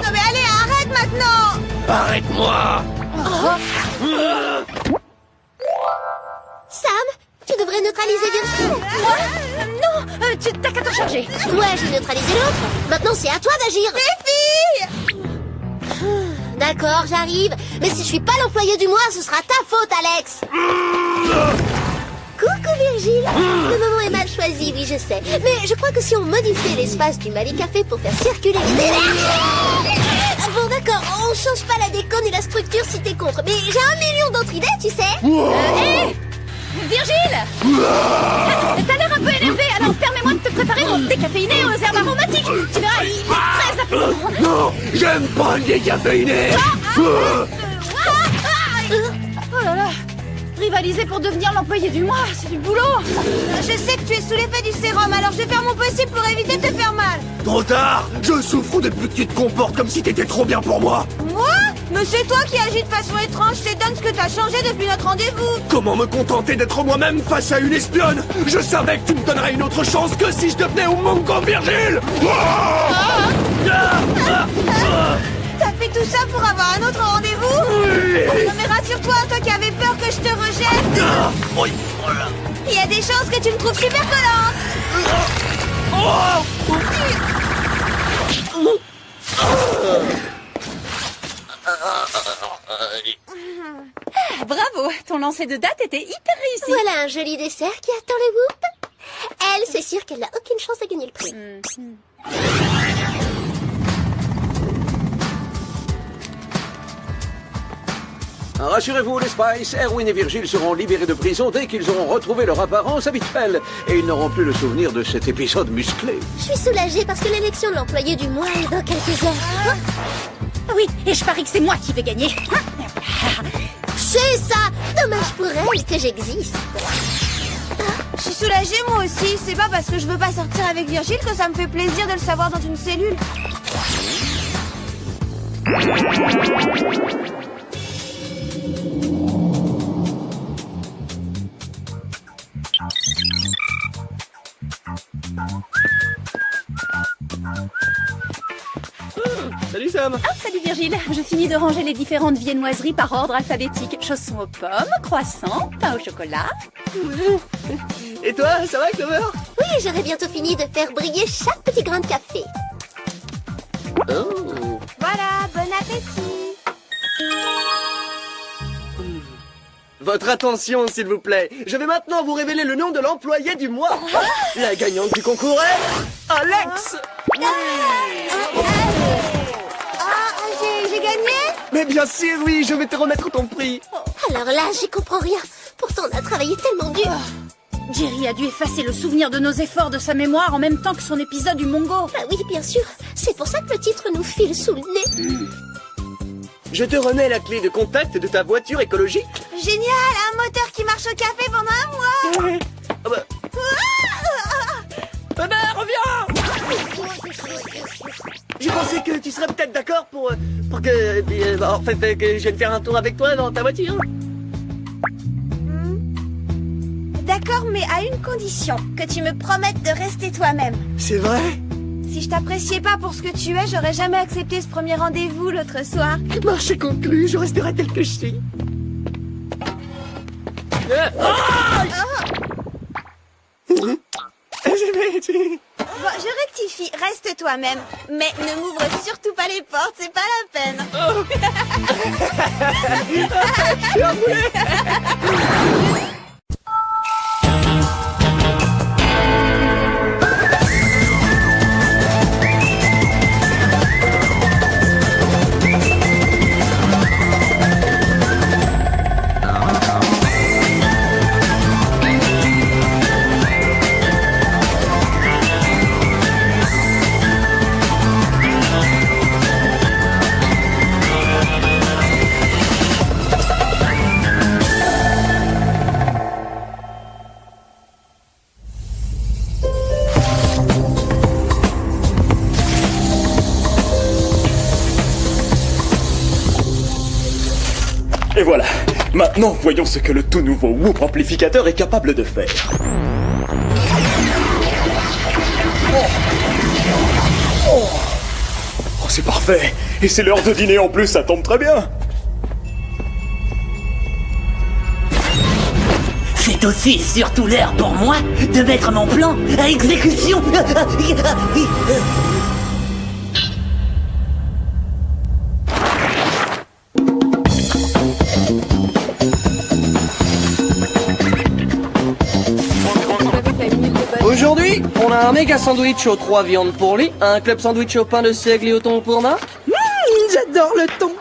Non mais allez, arrête maintenant.
Arrête-moi.
Sam, tu devrais neutraliser Virgile.
Non, tu t'as qu'à te charger.
Ouais, j'ai neutralisé l'autre. Maintenant, c'est à toi d'agir.
Les filles.
D'accord, j'arrive. Mais si je suis pas l'employé du mois, ce sera ta faute, Alex. Coucou, Virgile. Le moment est mal choisi, oui, je sais. Mais je crois que si on modifiait l'espace du Mali Café pour faire circuler les énergies... Bon, d'accord, on change pas la déco ni la structure si t'es contre. Mais j'ai 1 million d'autres idées, tu sais.
Hé Virgile. T'as l'air un peu énervé, alors permets-moi de te préparer mon décaféiné aux herbes aromatiques. Tu verras, il est très apaisant.
Non, j'aime pas le décaféiné.
Oh là là. Rivaliser pour devenir l'employé du mois, c'est du boulot.
Je sais que tu es sous l'effet du sérum, alors je vais faire mon possible pour éviter de te faire mal.
Trop tard. Je souffre depuis que tu te comportes comme si t'étais trop bien pour moi.
Moi? Mais c'est toi qui agis de façon étrange, c'est dingue ce que t'as changé depuis notre rendez-vous.
Comment me contenter d'être moi-même face à une espionne? Je savais que tu me donnerais une autre chance que si je devenais Humongo Virgile.
T'as fait tout ça pour avoir un autre rendez-vous?
Oui.
Non mais rassure-toi, toi qui avais peur que je te rejette.
Oui, voilà.
Il y a des chances que tu me trouves super collante.
Ah, bravo, ton lancer de date était hyper réussi.
Voilà un joli dessert qui attend le whoop. Elle, c'est sûr qu'elle n'a aucune chance de gagner le prix.
Rassurez-vous, les Spice, Erwin et Virgile seront libérés de prison dès qu'ils auront retrouvé leur apparence habituelle. Et ils n'auront plus le souvenir de cet épisode musclé.
Je suis soulagée parce que l'élection de l'employé du mois est dans quelques heures.
Oui, et je parie que c'est moi qui vais gagner.
C'est ça. Dommage pour elle que j'existe.
Je suis soulagée moi aussi, c'est pas parce que je veux pas sortir avec Virgile que ça me fait plaisir de le savoir dans une cellule.
Salut Sam.
Ah, salut Virgile. Je finis de ranger les différentes viennoiseries par ordre alphabétique. Chaussons aux pommes, croissants, pain au chocolat.
Et toi, ça va, Clover?
Oui, j'aurai bientôt fini de faire briller chaque petit grain de café.
Oh. Voilà, bon appétit.
Votre attention, s'il vous plaît. Je vais maintenant vous révéler le nom de l'employé du mois. La gagnante du concours est... Alex.
J'ai gagné?
Mais bien sûr, oui, je vais te remettre ton prix.
Alors là, j'y comprends rien. Pourtant, on a travaillé tellement dur.
Jerry a dû effacer le souvenir de nos efforts de sa mémoire en même temps que son épisode du Mongo.
Bah oui, bien sûr. C'est pour ça que le titre nous file sous le nez.
Je te remets la clé de contact de ta voiture écologique.
Génial, un moteur qui marche au café pendant un mois.
Ah bah... reviens. J'ai pensé que tu serais peut-être d'accord pour que... en fait, que je vienne faire un tour avec toi dans ta voiture.
D'accord, mais à une condition. Que tu me promettes de rester toi-même.
C'est vrai?
Si je t'appréciais pas pour ce que tu es, j'aurais jamais accepté ce premier rendez-vous l'autre soir.
Marché conclu, je resterai tel que je suis.
Bon, je rectifie, reste toi-même. Mais ne m'ouvre surtout pas les portes, c'est pas la peine.
Et voilà. Maintenant, voyons ce que le tout nouveau Whoop amplificateur est capable de faire. Oh, c'est parfait. Et c'est l'heure de dîner en plus, ça tombe très bien.
C'est aussi et surtout l'heure pour moi de mettre mon plan à exécution.
Aujourd'hui, on a un méga sandwich aux 3 viandes pour lui, un club sandwich au pain de seigle et au thon pour Marc. J'adore le thon.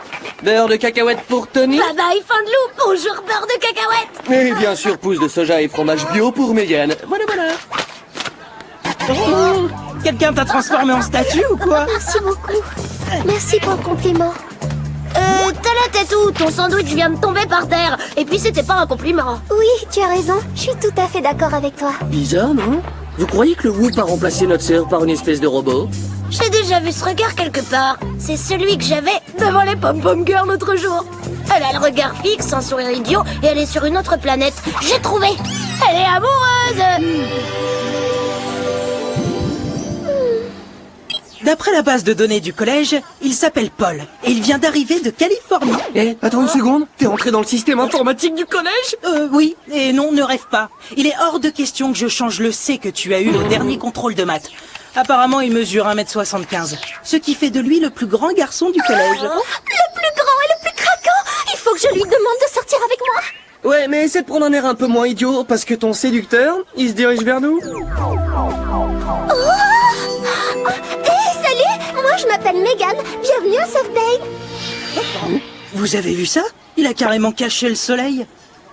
Beurre de cacahuète pour Tony.
Bye bye, fin de loup. Bonjour, beurre de cacahuète.
Et bien sûr, pousse de soja et fromage bio pour Megan. Voilà, voilà.
Oh, quelqu'un t'a transformé en statue ou quoi?
Merci beaucoup. Merci pour le compliment. T'as la tête où? Ton sandwich vient de tomber par terre. Et puis c'était pas un compliment. Oui, tu as raison. Je suis tout à fait d'accord avec toi.
Bizarre, non? Vous croyez que le Whoop a remplacé notre sœur par une espèce de robot?
J'ai déjà vu ce regard quelque part. C'est celui que j'avais devant les pom-pom girls l'autre jour. Elle a le regard fixe, un sourire idiot, et elle est sur une autre planète. J'ai trouvé. Elle est amoureuse.
D'après la base de données du collège, il s'appelle Paul et il vient d'arriver de Californie.
Eh, attends une seconde, t'es entré dans le système informatique du collège?
Oui, et non, ne rêve pas. Il est hors de question que je change le C que tu as eu au dernier contrôle de maths. Apparemment, il mesure 1m75, ce qui fait de lui le plus grand garçon du collège.
Le plus grand et le plus craquant. Il faut que je lui demande de sortir avec moi.
Ouais, mais essaie de prendre un air un peu moins idiot, parce que ton séducteur, il se dirige vers nous.
Moi, je m'appelle Megan. Bienvenue à Soft Day.
Vous avez vu ça? Il a carrément caché le soleil.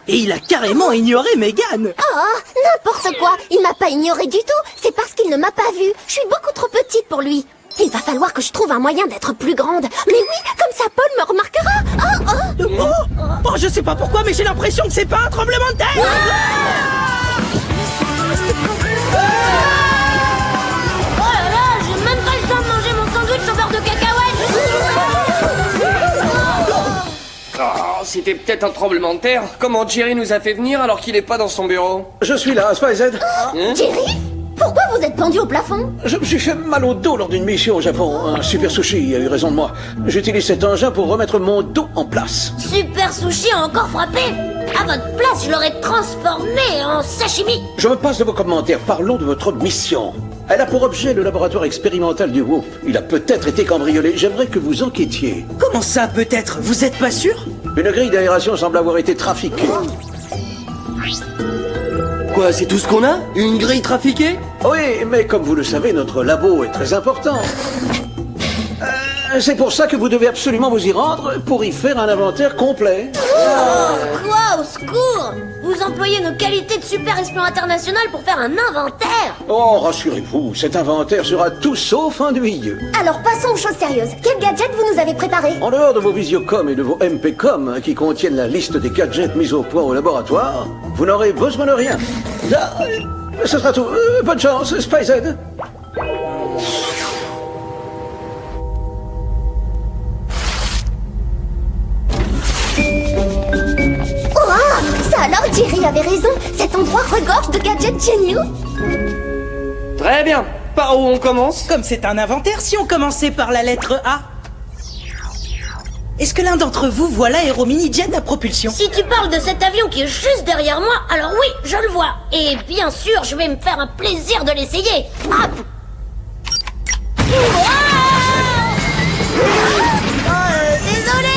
Et il a carrément ignoré Megan.
Oh, n'importe quoi. Il m'a pas ignoré du tout. C'est parce qu'il ne m'a pas vue. Je suis beaucoup trop petite pour lui. Il va falloir que je trouve un moyen d'être plus grande. Mais oui, comme ça Paul me remarquera.
Oh, je sais pas pourquoi, mais j'ai l'impression que c'est pas un tremblement de terre.
Oh, c'était peut-être un tremblement de terre. Comment Jerry nous a fait venir alors qu'il est pas dans son bureau?
Je suis là, Spy Z.
Jerry? Pourquoi vous êtes pendu au plafond?
Je me suis fait mal au dos lors d'une mission au Japon. Un super sushi a eu raison de moi. J'utilise cet engin pour remettre mon dos en place.
Super Sushi a encore frappé. À votre place, je l'aurais transformé en sashimi.
Je me passe de vos commentaires. Parlons de votre mission. Elle a pour objet le laboratoire expérimental du WHOOP. Il a peut-être été cambriolé. J'aimerais que vous enquêtiez.
Comment ça, peut-être? Vous êtes pas sûr?
Une grille d'aération semble avoir été trafiquée.
Quoi, c'est tout ce qu'on a? Une grille trafiquée?
Oui, mais comme vous le savez, notre labo est très important. C'est pour ça que vous devez absolument vous y rendre pour y faire un inventaire complet.
Quoi, au secours? Vous employez nos qualités de super espion international pour faire un inventaire?
Oh, rassurez-vous, cet inventaire sera tout sauf ennuyeux.
Alors passons aux choses sérieuses. Quel gadget vous nous avez préparé?
En dehors de vos Visiocom et de vos MPcom qui contiennent la liste des gadgets mis au point au laboratoire, vous n'aurez besoin de rien. Là, ce sera tout. Bonne chance, SpyZ.
Ça alors, Jerry avait raison. Cet endroit regorge de gadgets géniaux.
Très bien. Par où on commence?
Comme c'est un inventaire, si on commençait par la lettre A. Est-ce que l'un d'entre vous voit l'aéromini-jet à propulsion?
Si tu parles de cet avion qui est juste derrière moi, alors oui, je le vois. Et bien sûr, je vais me faire un plaisir de l'essayer. Hop! Désolé!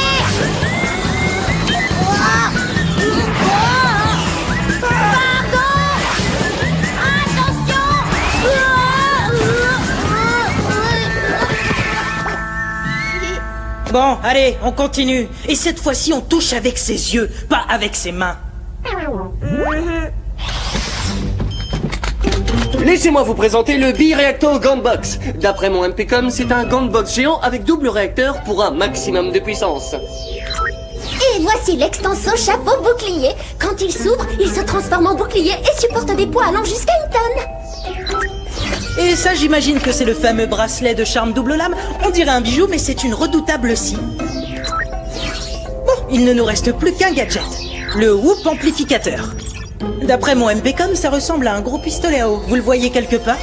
Bon, allez, on continue. Et cette fois-ci, on touche avec ses yeux, pas avec ses mains.
Laissez-moi vous présenter le Bi-Reactor Gunbox. D'après mon MPcom, c'est un gunbox géant avec double réacteur pour un maximum de puissance.
Et voici l'extenso chapeau bouclier. Quand il s'ouvre, il se transforme en bouclier et supporte des poids allant jusqu'à une tonne.
Et ça, j'imagine que c'est le fameux bracelet de charme double lame. On dirait un bijou, mais c'est une redoutable scie. Bon, il ne nous reste plus qu'un gadget. Le WHOOP amplificateur. D'après mon MPcom, ça ressemble à un gros pistolet à eau. Vous le voyez quelque part?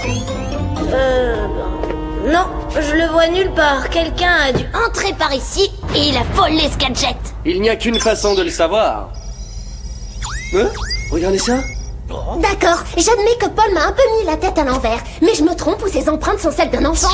Non, je le vois nulle part. Quelqu'un a dû entrer par ici et il a volé ce gadget.
Il n'y a qu'une façon de le savoir. Hein? Regardez ça.
D'accord, j'admets que Paul m'a un peu mis la tête à l'envers. Mais je me trompe ou ces empreintes sont celles d'un enfant?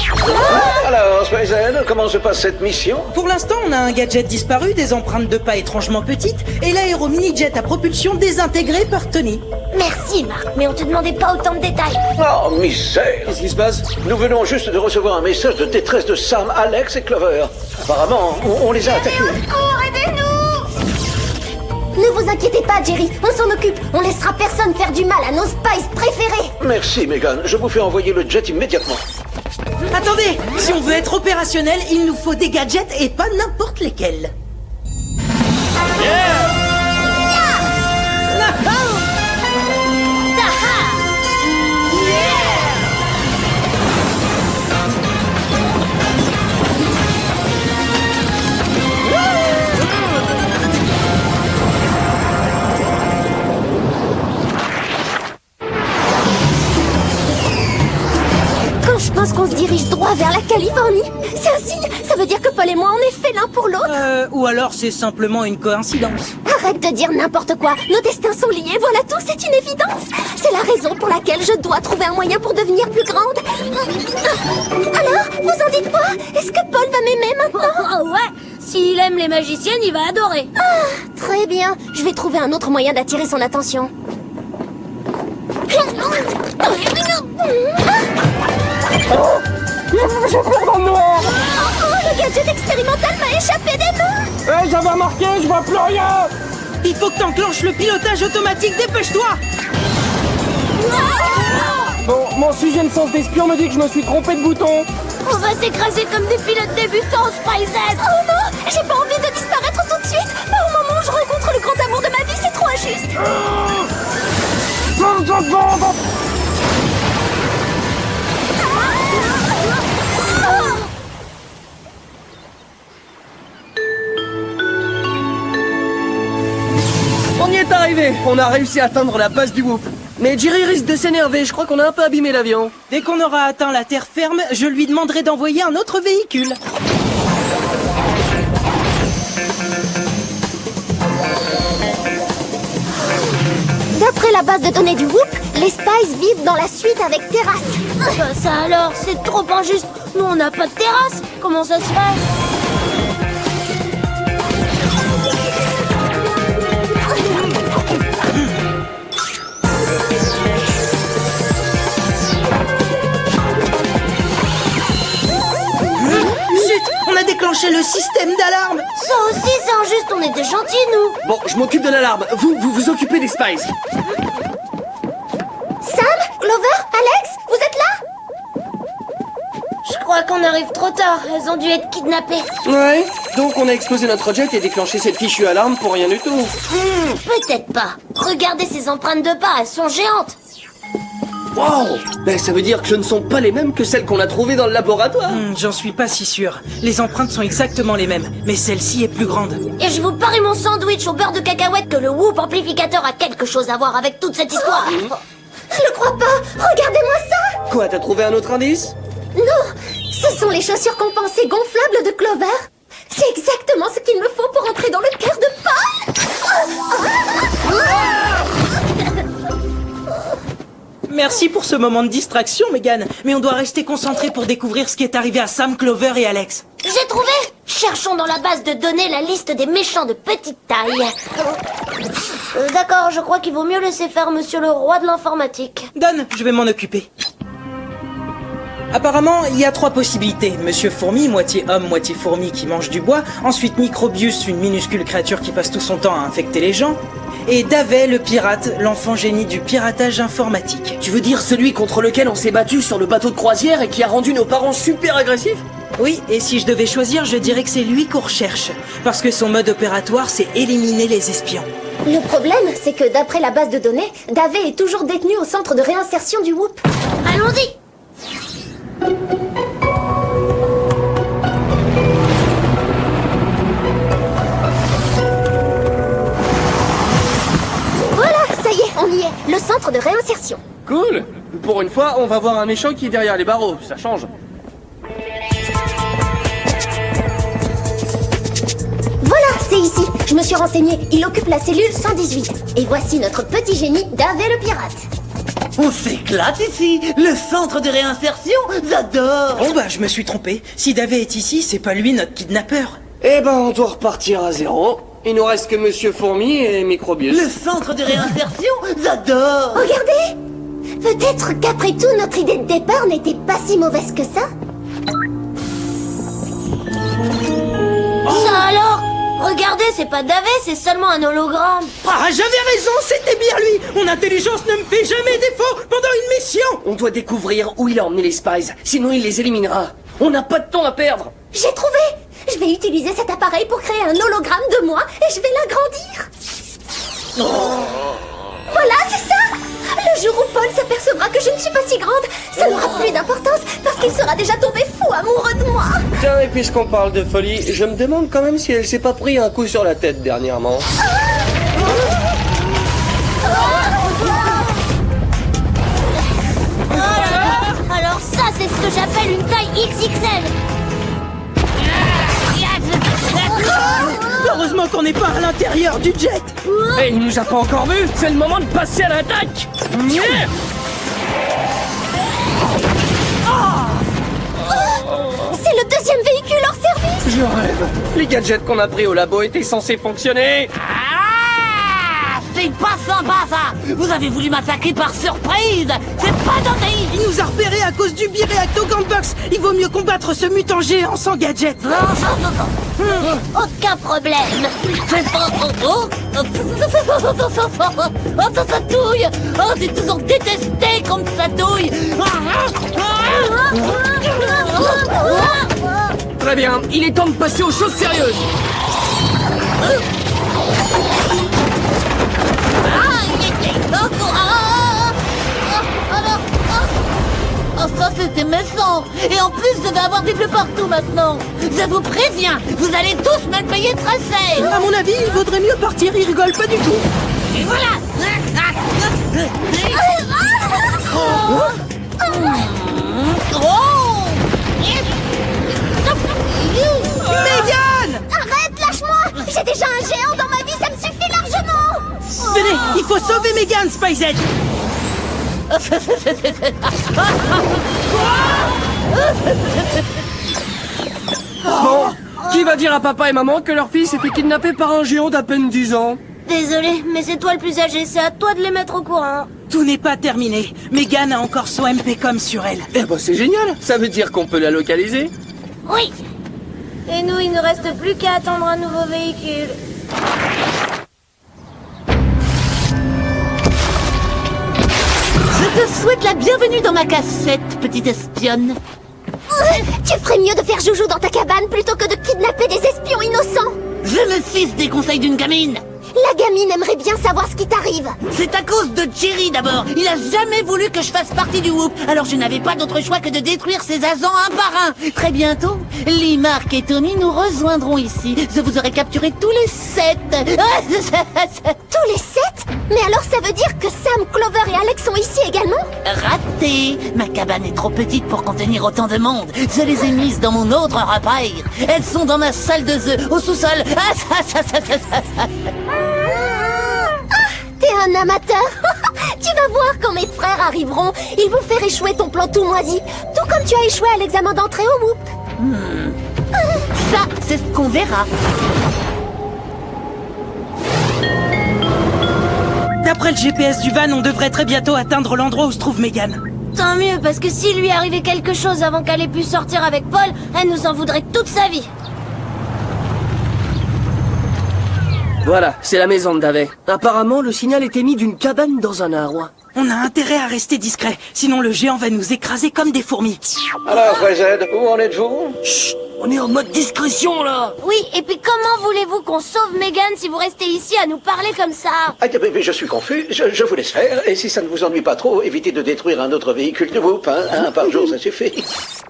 Alors, SpyZ, comment se passe cette mission?
Pour l'instant, on a un gadget disparu, des empreintes de pas étrangement petites, et l'aéromini-jet à propulsion désintégré par Tony.
Merci Marc, mais on te demandait pas autant de détails.
Oh, misère!
Qu'est-ce qui se passe?
Nous venons juste de recevoir un message de détresse de Sam, Alex et Clover. Apparemment, on les a attaqués.
Aidez-nous! Ne vous inquiétez pas, Jerry, on s'en occupe. On laissera personne faire du mal à nos spies préférés.
Merci, Megan. Je vous fais envoyer le jet immédiatement.
Attendez, si on veut être opérationnel, il nous faut des gadgets et pas n'importe lesquels.
Je pense qu'on se dirige droit vers la Californie. C'est un signe. Ça veut dire que Paul et moi, on est faits l'un pour l'autre.
Ou alors c'est simplement une coïncidence.
Arrête de dire n'importe quoi. Nos destins sont liés, voilà tout, c'est une évidence. C'est la raison pour laquelle je dois trouver un moyen pour devenir plus grande. Alors, vous en dites quoi? Est-ce que Paul va m'aimer maintenant? Oh ouais, s'il aime les magiciennes, il va adorer. Ah, très bien. Je vais trouver un autre moyen d'attirer son attention.
Je cours dans le noir.
Oh, le gadget expérimental m'a échappé des mains.
J'avais remarqué, je vois plus rien.
Il faut que t'enclenches le pilotage automatique, dépêche-toi.
Bon, mon sixième sens d'espion me dit que je me suis trompé de bouton.
On va s'écraser comme des pilotes débutants, SpyZ. Oh non, j'ai pas envie de disparaître tout de suite. Pas au moment où je rencontre le grand amour de ma vie, c'est trop injuste.
On y est arrivé. On a réussi à atteindre la base du WHOOP. Mais Jerry risque de s'énerver, je crois qu'on a un peu abîmé l'avion.
Dès qu'on aura atteint la terre ferme, je lui demanderai d'envoyer un autre véhicule.
D'après la base de données du Whoop, les Spies vivent dans la suite avec terrasse. Ça alors, c'est trop injuste. Nous, on n'a pas de terrasse. Comment ça se fait?
On a déclenché le système d'alarme.
Ça aussi, c'est injuste, on était gentils, nous.
Bon, je m'occupe de l'alarme. Vous vous occupez des Spies.
Sam, Clover, Alex, vous êtes là? Je crois qu'on arrive trop tard. Elles ont dû être kidnappées.
Ouais, donc on a explosé notre jet et déclenché cette fichue alarme pour rien du tout.
Peut-être pas. Regardez ces empreintes de pas, elles sont géantes.
Wow! Ben ça veut dire que ce ne sont pas les mêmes que celles qu'on a trouvées dans le laboratoire.
J'en suis pas si sûr. Les empreintes sont exactement les mêmes, mais celle-ci est plus grande.
Et je vous parie mon sandwich au beurre de cacahuète que le Whoop amplificateur a quelque chose à voir avec toute cette histoire. Je le crois pas. Regardez-moi ça.
Quoi, t'as trouvé un autre indice?
Non, ce sont les chaussures compensées gonflables de Clover. C'est exactement ce qu'il me faut pour entrer dans le cœur de pas.
Merci pour ce moment de distraction, Megan. Mais on doit rester concentré pour découvrir ce qui est arrivé à Sam, Clover et Alex.
J'ai trouvé. Cherchons dans la base de données la liste des méchants de petite taille. D'accord, je crois qu'il vaut mieux laisser faire monsieur le roi de l'informatique.
Donne, je vais m'en occuper. Apparemment, il y a 3 possibilités. Monsieur Fourmi, moitié homme, moitié fourmi qui mange du bois. Ensuite, Microbius, une minuscule créature qui passe tout son temps à infecter les gens. Et Davey, le pirate, l'enfant génie du piratage informatique.
Tu veux dire celui contre lequel on s'est battu sur le bateau de croisière et qui a rendu nos parents super agressifs?
Oui, et si je devais choisir, je dirais que c'est lui qu'on recherche. Parce que son mode opératoire, c'est éliminer les espions.
Le problème, c'est que d'après la base de données, Davey est toujours détenu au centre de réinsertion du Whoop. Allons-y! Voilà, ça y est, on y est. Le centre de réinsertion.
Cool. Pour une fois, on va voir un méchant qui est derrière les barreaux. Ça change.
Voilà, c'est ici. Je me suis renseignée. Il occupe la cellule 118. Et voici notre petit génie, Davey le pirate.
On s'éclate ici. Le centre de réinsertion, j'adore.
Bon bah, je me suis trompé. Si Davey est ici, c'est pas lui notre kidnappeur.
Eh ben, on doit repartir à zéro. Il nous reste que Monsieur Fourmi et Microbius.
Le centre de réinsertion, j'adore.
Regardez. Peut-être qu'après tout, notre idée de départ n'était pas si mauvaise que ça. Ça alors? Regardez, c'est pas Davey, c'est seulement un hologramme.
Ah, j'avais raison, c'était bien lui. Mon intelligence ne me fait jamais défaut pendant une mission.
On doit découvrir où il a emmené les Spies, sinon il les éliminera. On n'a pas de temps à perdre.
J'ai trouvé. Je vais utiliser cet appareil pour créer un hologramme de moi et je vais l'agrandir. Voilà, c'est ça. Le jour où Paul s'apercevra que je ne suis pas si grande, ça n'aura plus d'importance parce qu'il sera déjà tombé fou amoureux de moi.
Tiens, et puisqu'on parle de folie, je me demande quand même si elle s'est pas pris un coup sur la tête dernièrement.
Alors ça, c'est ce que j'appelle une taille XXL.
Heureusement qu'on n'est pas à l'intérieur du jet.
Et il nous a pas encore vus. C'est le moment de passer à l'attaque.
C'est le deuxième véhicule hors service.
Je rêve. Les gadgets qu'on a pris au labo étaient censés fonctionner.
C'est pas sympa ça. Vous avez voulu m'attaquer par surprise. C'est pas gentil.
Il nous a repérés à cause du bireacto Gantbox. Il vaut mieux combattre ce mutant géant sans gadget.
Aucun problème.
C'est pas... Oh, ça touille. Oh, c'est toujours détesté comme ça touille.
Très bien, il est temps de passer aux choses sérieuses.
Oh, ça c'était méchant. Et en plus, je vais avoir des bleus partout maintenant. Je vous préviens, vous allez tous me le payer très cher.
À mon avis, il vaudrait mieux partir, il rigole pas du tout.
Et voilà.
Mégane!
Arrête, lâche-moi! J'ai déjà un géant dans ma vie, ça me suffit largement!
Venez, il faut sauver Mégane, Spice Edge!
Bon, qui va dire à papa et maman que leur fille s'est fait kidnapper par un géant d'à peine 10 ans?
Désolé, mais c'est toi le plus âgé, c'est à toi de les mettre au courant.
Tout n'est pas terminé. Mégane a encore son MP-COM sur elle.
Eh ben c'est génial, ça veut dire qu'on peut la localiser.
Oui. Et nous, il ne reste plus qu'à attendre un nouveau véhicule.
Je te souhaite la bienvenue dans ma cassette, petite espionne.
Tu ferais mieux de faire joujou dans ta cabane plutôt que de kidnapper des espions innocents.
Je me fiche des conseils d'une gamine.
La gamine aimerait bien savoir ce qui t'arrive.
C'est à cause de Jerry d'abord. Il a jamais voulu que je fasse partie du Whoop. Alors je n'avais pas d'autre choix que de détruire ses agents un par un. Très bientôt, Lee, Mark et Tony nous rejoindront ici. Je vous aurai capturé tous les 7.
Tous les 7? Mais alors ça veut dire que Sam, Clover et Alex sont ici également?
Raté. Ma cabane est trop petite pour contenir autant de monde. Je les ai mises dans mon autre repère. Elles sont dans ma salle de jeu, au sous-sol.
T'es un amateur. Tu vas voir quand mes frères arriveront, ils vont faire échouer ton plan tout moisi, tout comme tu as échoué à l'examen d'entrée au Whoop.
Ça, c'est ce qu'on verra.
D'après le GPS du van, on devrait très bientôt atteindre l'endroit où se trouve Mégane.
Tant mieux, parce que s'il lui arrivait quelque chose avant qu'elle ait pu sortir avec Paul, elle nous en voudrait toute sa vie.
Voilà, c'est la maison de Davey. Apparemment, le signal est émis d'une cabane dans un arbre.
On a intérêt à rester discret, sinon le géant va nous écraser comme des fourmis.
Alors, Fred, où en êtes-vous?
Chut, on est en mode discrétion, là.
Oui, et puis comment voulez-vous qu'on sauve Mégane si vous restez ici à nous parler comme ça?
Ah, mais je suis confus, je vous laisse faire, et si ça ne vous ennuie pas trop, évitez de détruire un autre véhicule de Whoop, hein, un par jour, ça suffit.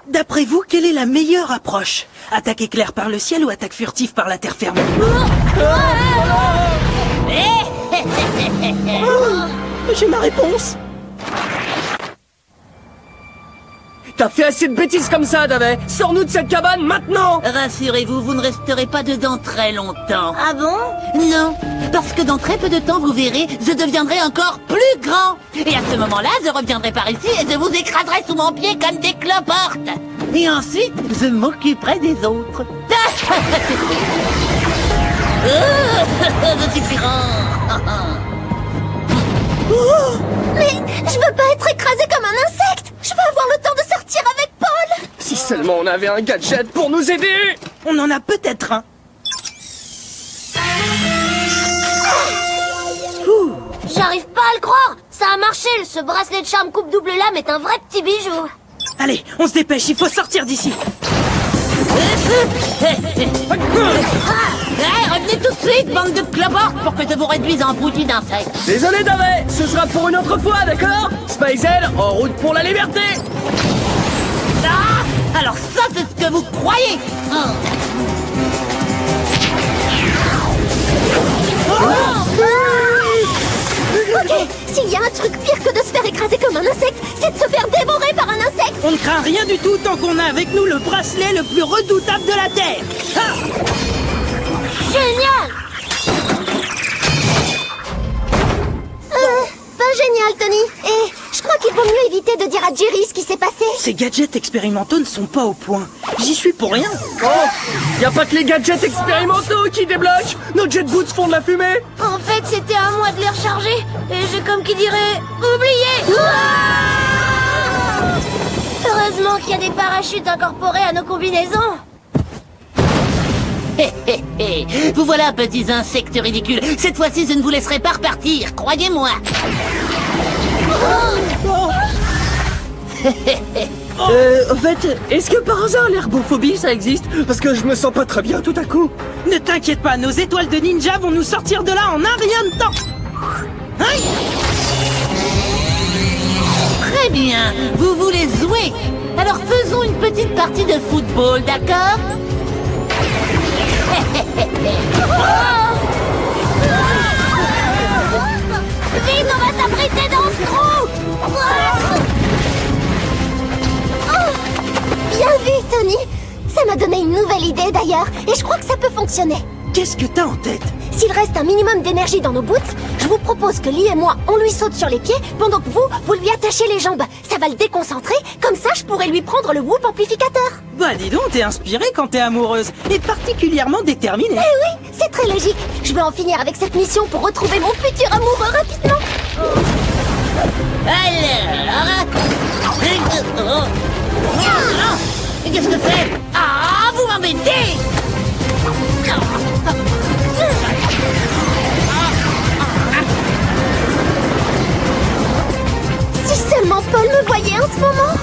D'après vous, quelle est la meilleure approche? Attaque éclair par le ciel ou attaque furtive par la terre ferme?
J'ai ma réponse. T'as fait assez de bêtises comme ça, Davey. Sors-nous de cette cabane maintenant.
Rassurez-vous, vous ne resterez pas dedans très longtemps.
Ah bon?
Non, parce que dans très peu de temps, vous verrez, je deviendrai encore plus grand. Et à ce moment-là, je reviendrai par ici et je vous écraserai sous mon pied comme des cloportes. Et ensuite, je m'occuperai des autres. Je suis plus grand.
Mais je veux pas être écrasée comme un insecte. Je veux avoir le temps de sortir avec Paul.
Si seulement on avait un gadget pour nous aider.
On en a peut-être un.
J'arrive pas à le croire. Ça a marché, ce bracelet de charme coupe double lame est un vrai petit bijou.
Allez, on se dépêche, il faut sortir d'ici.
Revenez tout de suite, bande de cloportes, pour que je vous réduise en bouillie d'insectes.
Désolé, Davey, ce sera pour une autre fois, d'accord? Spice-L, en route pour la liberté.
Ah, alors ça, c'est ce que vous croyez.
Ok, s'il y a un truc pire que de se faire écraser comme un insecte, c'est de se faire dévorer par un insecte.
On ne craint rien du tout tant qu'on a avec nous le bracelet le plus redoutable de la Terre. Ah!
Génial!
Pas génial, Tony. Et je crois qu'il vaut mieux éviter de dire à Jerry ce qui s'est passé.
Ces gadgets expérimentaux ne sont pas au point. J'y suis pour rien.
Oh, y a pas que les gadgets expérimentaux qui débloquent. Nos jet boots font de la fumée.
En fait, c'était à moi de les recharger. Et j'ai, comme qui dirait, oublié. Heureusement qu'il y a des parachutes incorporés à nos combinaisons.
Vous voilà, petits insectes ridicules. Cette fois-ci, je ne vous laisserai pas repartir, croyez-moi.
En fait, est-ce que par hasard l'herbophobie ça existe? Parce que je me sens pas très bien tout à coup.
Ne t'inquiète pas, nos étoiles de ninja vont nous sortir de là en un rien de temps. Hein?
Très bien, vous voulez jouer. Alors faisons une petite partie de football, d'accord?
Vite, on va s'abriter dans
l'intérieur, et je crois que ça peut fonctionner.
Qu'est-ce que t'as en tête?
S'il reste un minimum d'énergie dans nos boots, je vous propose que Lee et moi, on lui saute sur les pieds, pendant que vous lui attachez les jambes. Ça va le déconcentrer, comme ça je pourrais lui prendre le whoop amplificateur.
Bah dis donc, t'es inspirée quand t'es amoureuse, et particulièrement déterminée.
Eh oui, c'est très logique. Je veux en finir avec cette mission pour retrouver mon futur amoureux rapidement.
Alors... Qu'est-ce que c'est? Ah, vous m'embêtez!
Si seulement Paul me voyait en ce moment.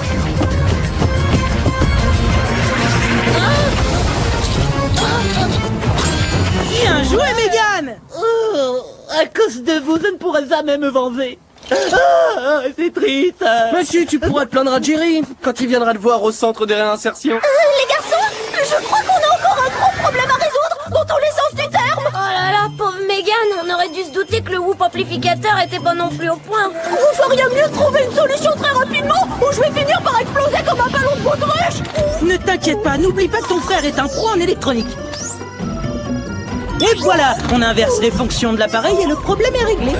Bien joué, Mégane!
Oh, à cause de vous, je ne pourrai jamais me venger. Ah, c'est triste.
Monsieur, tu pourras te plaindre à Jerry quand il viendra te voir au centre de réinsertion.
Les garçons, je crois qu'on a encore un gros problème à résoudre dans tous les sens du terme.
Oh là là, pauvre Mégane, on aurait dû se douter que le whoop amplificateur était pas non plus au point.
Vous feriez mieux de trouver une solution très rapidement ou je vais finir par exploser comme un ballon de baudruche.
Ne t'inquiète pas, n'oublie pas que ton frère est un pro en électronique. Et voilà, on inverse les fonctions de l'appareil et le problème est réglé.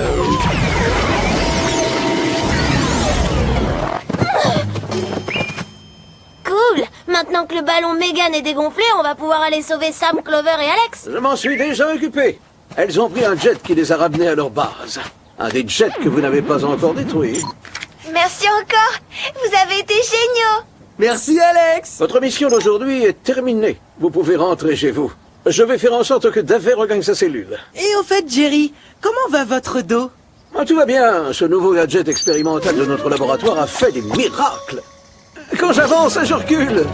Cool. Maintenant que le ballon Mégane est dégonflé, on va pouvoir aller sauver Sam, Clover et Alex.
Je m'en suis déjà occupé. Elles ont pris un jet qui les a ramenés à leur base. Un des jets que vous n'avez pas encore détruit.
Merci encore. Vous avez été géniaux.
Merci, Alex.
Votre mission d'aujourd'hui est terminée. Vous pouvez rentrer chez vous. Je vais faire en sorte que Davé regagne sa cellule.
Et au fait, Jerry, comment va votre dos?
Tout va bien. Ce nouveau gadget expérimental de notre laboratoire a fait des miracles. Quand j'avance, je recule.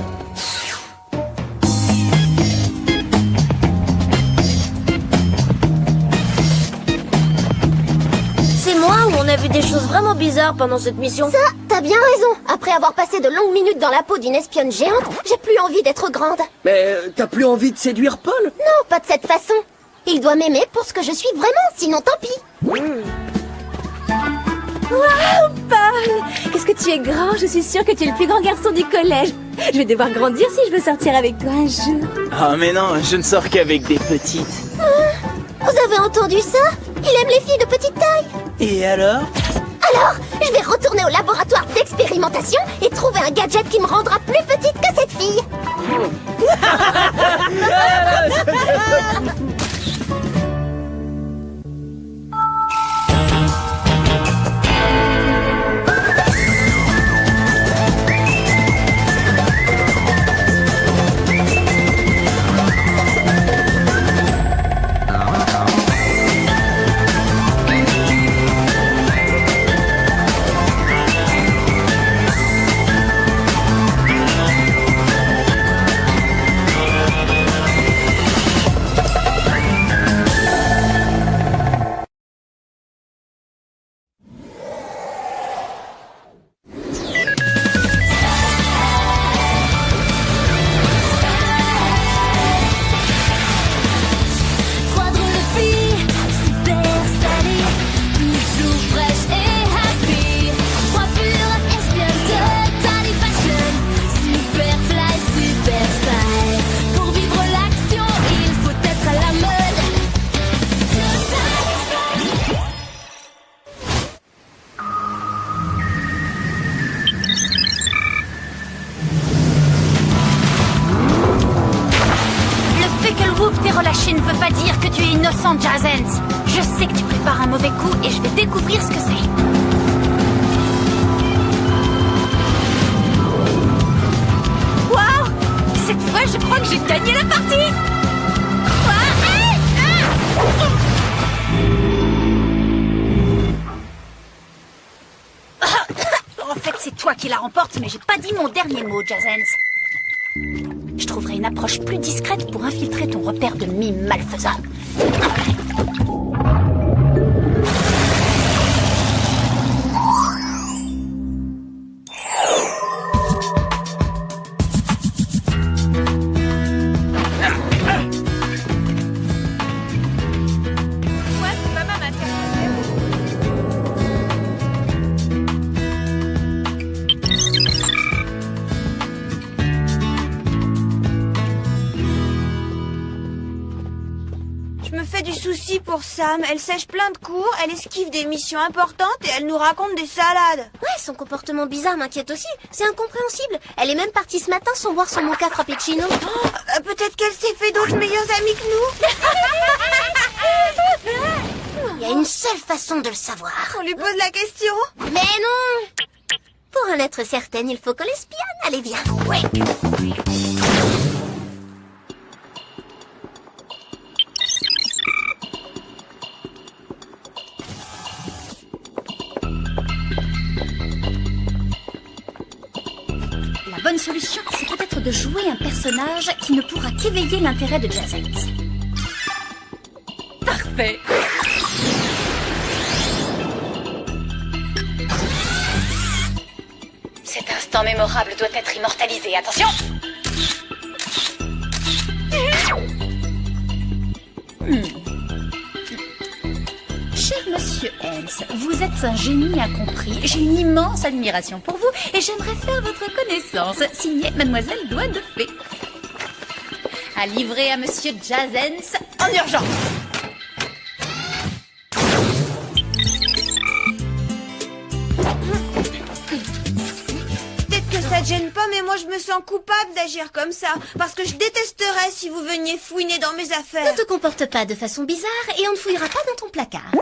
C'est moi ou on a vu des choses vraiment bizarres pendant cette mission?
Ça, t'as bien raison. Après avoir passé de longues minutes dans la peau d'une espionne géante, j'ai plus envie d'être grande.
Mais t'as plus envie de séduire Paul?
Non, pas de cette façon. Il doit m'aimer pour ce que je suis vraiment, sinon tant pis.
Waouh, Paul! Qu'est-ce que tu es grand! Je suis sûre que tu es le plus grand garçon du collège. Je vais devoir grandir si je veux sortir avec toi un jour.
Ah mais non, je ne sors qu'avec des petites.
Vous avez entendu ça? Il aime les filles de petite taille.
Et alors?
Alors, je vais retourner au laboratoire d'expérimentation et trouver un gadget qui me rendra plus petite que cette fille.
Ne veut pas dire que tu es innocent, Jazens. Je sais que tu prépares un mauvais coup et je vais découvrir ce que c'est. Waouh! Cette fois, je crois que j'ai gagné la partie! En fait, c'est toi qui la remporte, mais j'ai pas dit mon dernier mot, Jazens. Je trouverai une approche plus discrète pour infiltrer ton repère de mime malfaisant.
Je me fais du souci pour Sam. Elle sèche plein de cours, elle esquive des missions importantes et elle nous raconte des salades.
Ouais, son comportement bizarre m'inquiète aussi. C'est incompréhensible. Elle est même partie ce matin sans boire son mocha frappuccino.
Peut-être qu'elle s'est fait d'autres meilleurs amis que nous.
Il y a une seule façon de le savoir.
On lui pose la question.
Mais non! Pour en être certaine, il faut qu'on l'espionne. Allez, viens. Ouais.
La bonne solution, c'est peut-être de jouer un personnage qui ne pourra qu'éveiller l'intérêt de Jazette. Parfait. Cet instant mémorable doit être immortalisé. Attention! Cher monsieur Helms, vous êtes un génie incompris. J'ai une immense admiration pour vous et j'aimerais faire votre connaissance. Signé Mademoiselle Doigt de Fée. À livrer à monsieur Jazens en urgence.
Ça te gêne pas, mais moi je me sens coupable d'agir comme ça. Parce que je détesterais si vous veniez fouiner dans mes affaires.
Ne te comporte pas de façon bizarre et on ne fouillera pas dans ton placard.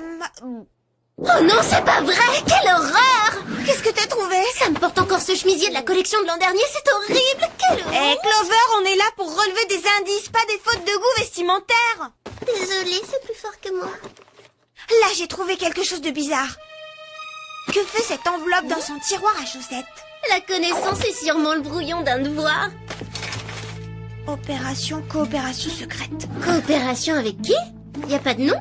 Oh non, c'est pas vrai! Quelle horreur!
Qu'est-ce que t'as trouvé?
Ça me porte encore ce chemisier de la collection de l'an dernier, c'est horrible! Quelle horreur!
Eh, Clover, on est là pour relever des indices, pas des fautes de goût vestimentaires.
Désolée, c'est plus fort que moi.
Là, j'ai trouvé quelque chose de bizarre. Que fait cette enveloppe dans son tiroir à chaussettes?
La connaissance est sûrement le brouillon d'un devoir.
Opération coopération secrète.
Coopération avec qui? Y a pas de nom?